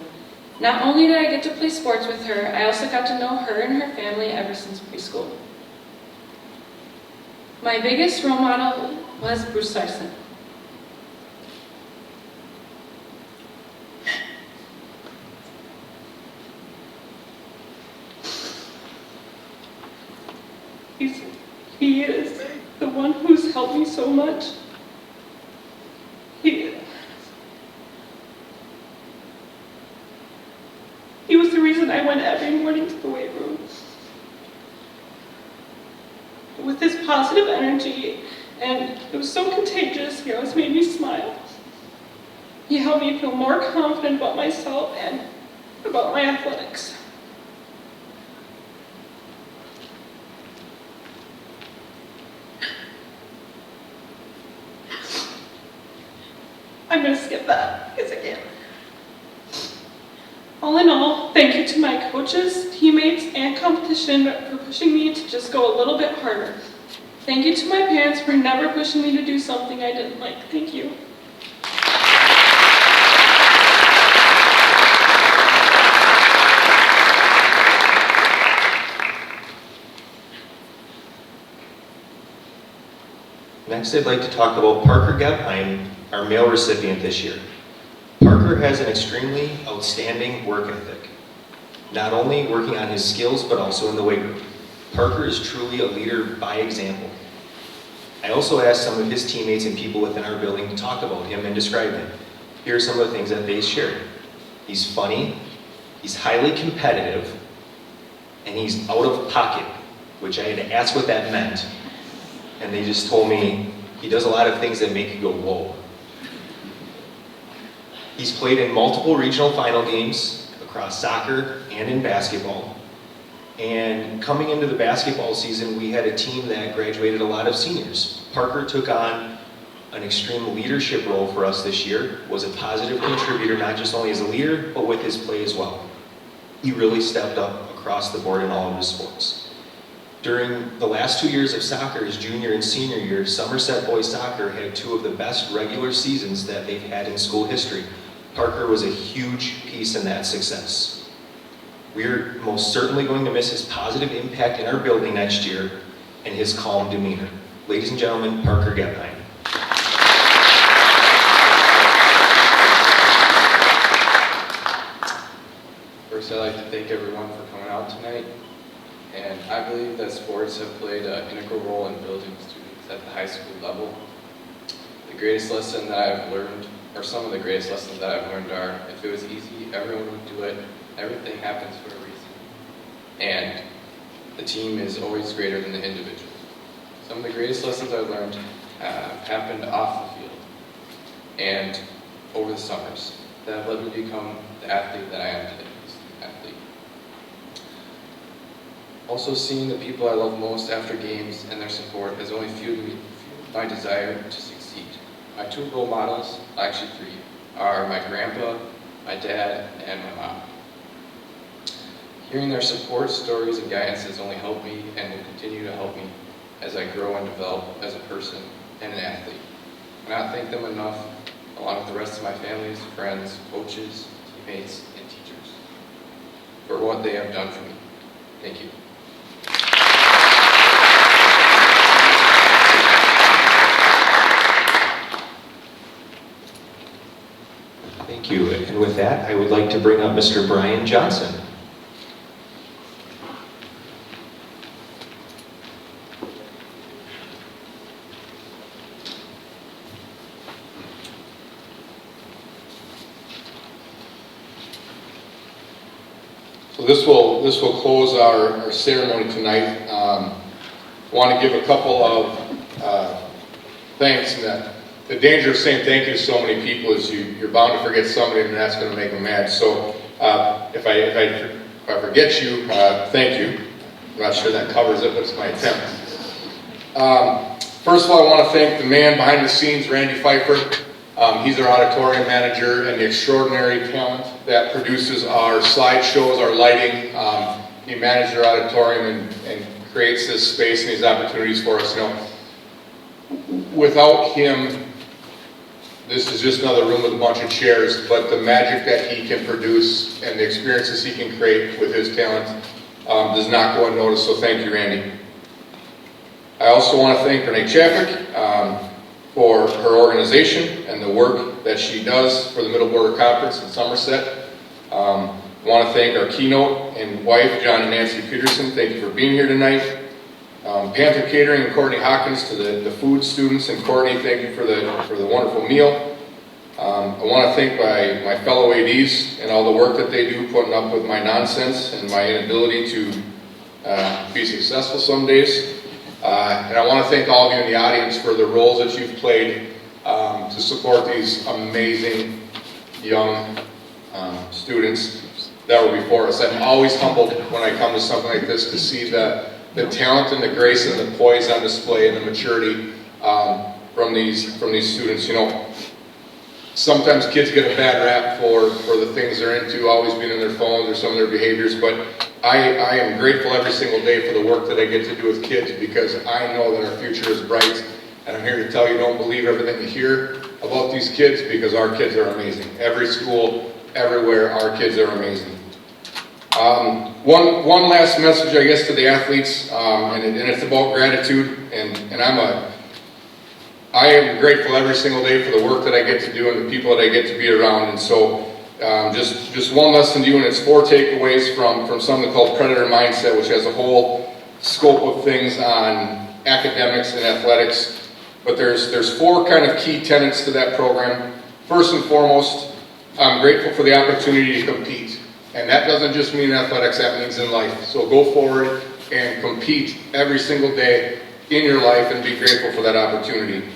Not only did I get to play sports with her, I also got to know her and her family ever since preschool. My biggest role model was Bruce Sarson. He is the one who's helped me so much. He was the reason I went every morning to the weight room. With his positive energy, and it was so contagious, he always made me smile. He helped me feel more confident about myself and about my athletics. I'm going to skip that because I can't. All in all, thank you to my coaches, teammates, and competition for pushing me to just go a little bit harder. Thank you to my parents for never pushing me to do something I didn't like. Thank you. Next, I'd like to talk about Parker Gebheim, our male recipient this year. Parker has an extremely outstanding work ethic, not only working on his skills, but also in the weight room. Parker is truly a leader by example. I also asked some of his teammates and people within our building to talk about him and describe him. Here are some of the things that they shared. He's funny, he's highly competitive, and he's out of pocket, which I had to ask what that meant. And they just told me he does a lot of things that make you go, whoa. He's played in multiple regional final games across soccer and in basketball. And coming into the basketball season, we had a team that graduated a lot of seniors. Parker took on an extreme leadership role for us this year, was a positive contributor, not just only as a leader, but with his play as well. He really stepped up across the board in all of his sports. During the last 2 years of soccer, his junior and senior year, Somerset boys soccer had 2 of the best regular seasons that they've had in school history. Parker was a huge piece in that success. We're most certainly going to miss his positive impact in our building next year and his calm demeanor. Ladies and gentlemen, Parker Gepheim. First, I'd like to thank everyone for coming out tonight. And I believe that sports have played an integral role in building students at the high school level. The greatest lesson that I've learned, or some of the greatest lessons that I've learned are, if it was easy, everyone would do it. Everything happens for a reason. And the team is always greater than the individual. Some of the greatest lessons I've learned happened off the field and over the summers that have led me to become the athlete that I am today. Athlete. Also, seeing the people I love most after games and their support has only fueled my desire to succeed. My 2 role models, actually 3, are my grandpa, my dad, and my mom. Hearing their support, stories, and guidance has only helped me and will continue to help me as I grow and develop as a person and an athlete. I cannot thank them enough, along with the rest of my families, friends, coaches, teammates, and teachers, for what they have done for me. Thank you. Thank you. And with that, I would like to bring up Mr. Brian Johnson. So this will close our ceremony tonight. Want to give a couple of thanks. And the danger of saying thank you to so many people is you're bound to forget somebody, and that's going to make them mad. So if I forget you, thank you. I'm not sure that covers it, but it's my attempt. First of all, I want to thank the man behind the scenes, Randy Pfeiffer. He's our auditorium manager and the extraordinary talent that produces our slideshows, our lighting. He manages our auditorium and creates this space and these opportunities for us. You know, without him, this is just another room with a bunch of chairs, but the magic that he can produce and the experiences he can create with his talent does not go unnoticed, so thank you, Randy. I also want to thank Renee Chapik for her organization and the work that she does for the Middle Border Conference in Somerset. I want to thank our keynote and wife, John and Nancy Peterson. Thank you for being here tonight. Panther Catering and Courtney Hawkins to the food students, and Courtney, thank you for the wonderful meal. I want to thank my fellow ADs and all the work that they do, putting up with my nonsense and my inability to be successful some days. And I want to thank all of you in the audience for the roles that you've played to support these amazing young students that were before us. I'm always humbled when I come to something like this to see the talent and the grace and the poise on display and the maturity from these students. You know, sometimes kids get a bad rap for the things they're into, always being on their phones or some of their behaviors, but I am grateful every single day for the work that I get to do with kids, because I know that our future is bright, and I'm here to tell you, don't believe everything you hear about these kids, because our kids are amazing. Every school, everywhere, our kids are amazing. One last message, I guess, to the athletes, and it's about gratitude, and I am grateful every single day for the work that I get to do and the people that I get to be around. And so just one lesson to you, and it's 4 takeaways from something called Predator Mindset, which has a whole scope of things on academics and athletics. But there's 4 kind of key tenets to that program. First and foremost, I'm grateful for the opportunity to compete. And that doesn't just mean athletics, that means in life. So go forward and compete every single day in your life and be grateful for that opportunity.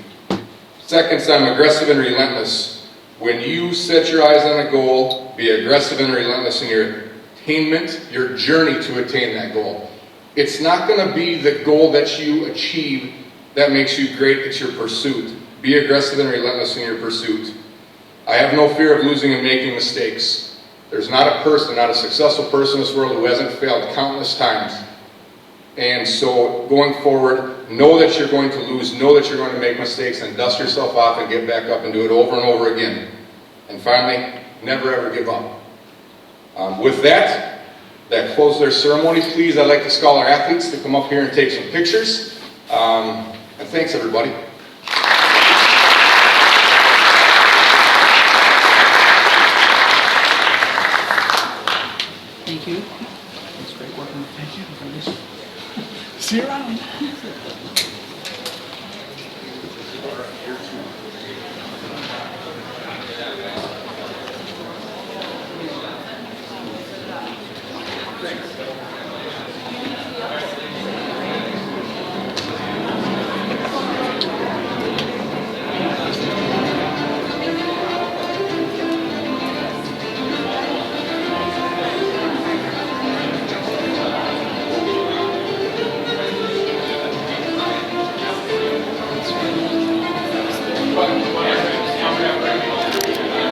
Second, I'm aggressive and relentless. When you set your eyes on a goal, be aggressive and relentless in your attainment, your journey to attain that goal. It's not going to be the goal that you achieve that makes you great, it's your pursuit. Be aggressive and relentless in your pursuit. I have no fear of losing and making mistakes. There's not a person, not a successful person in this world who hasn't failed countless times. And so going forward, know that you're going to lose, know that you're going to make mistakes, and dust yourself off and get back up and do it over and over again. And finally, never ever give up. With that closes our ceremony. Please, I'd like the Scholar athletes to come up here and take some pictures. And thanks, everybody. Thank you. It's great working. Thank you. See you around.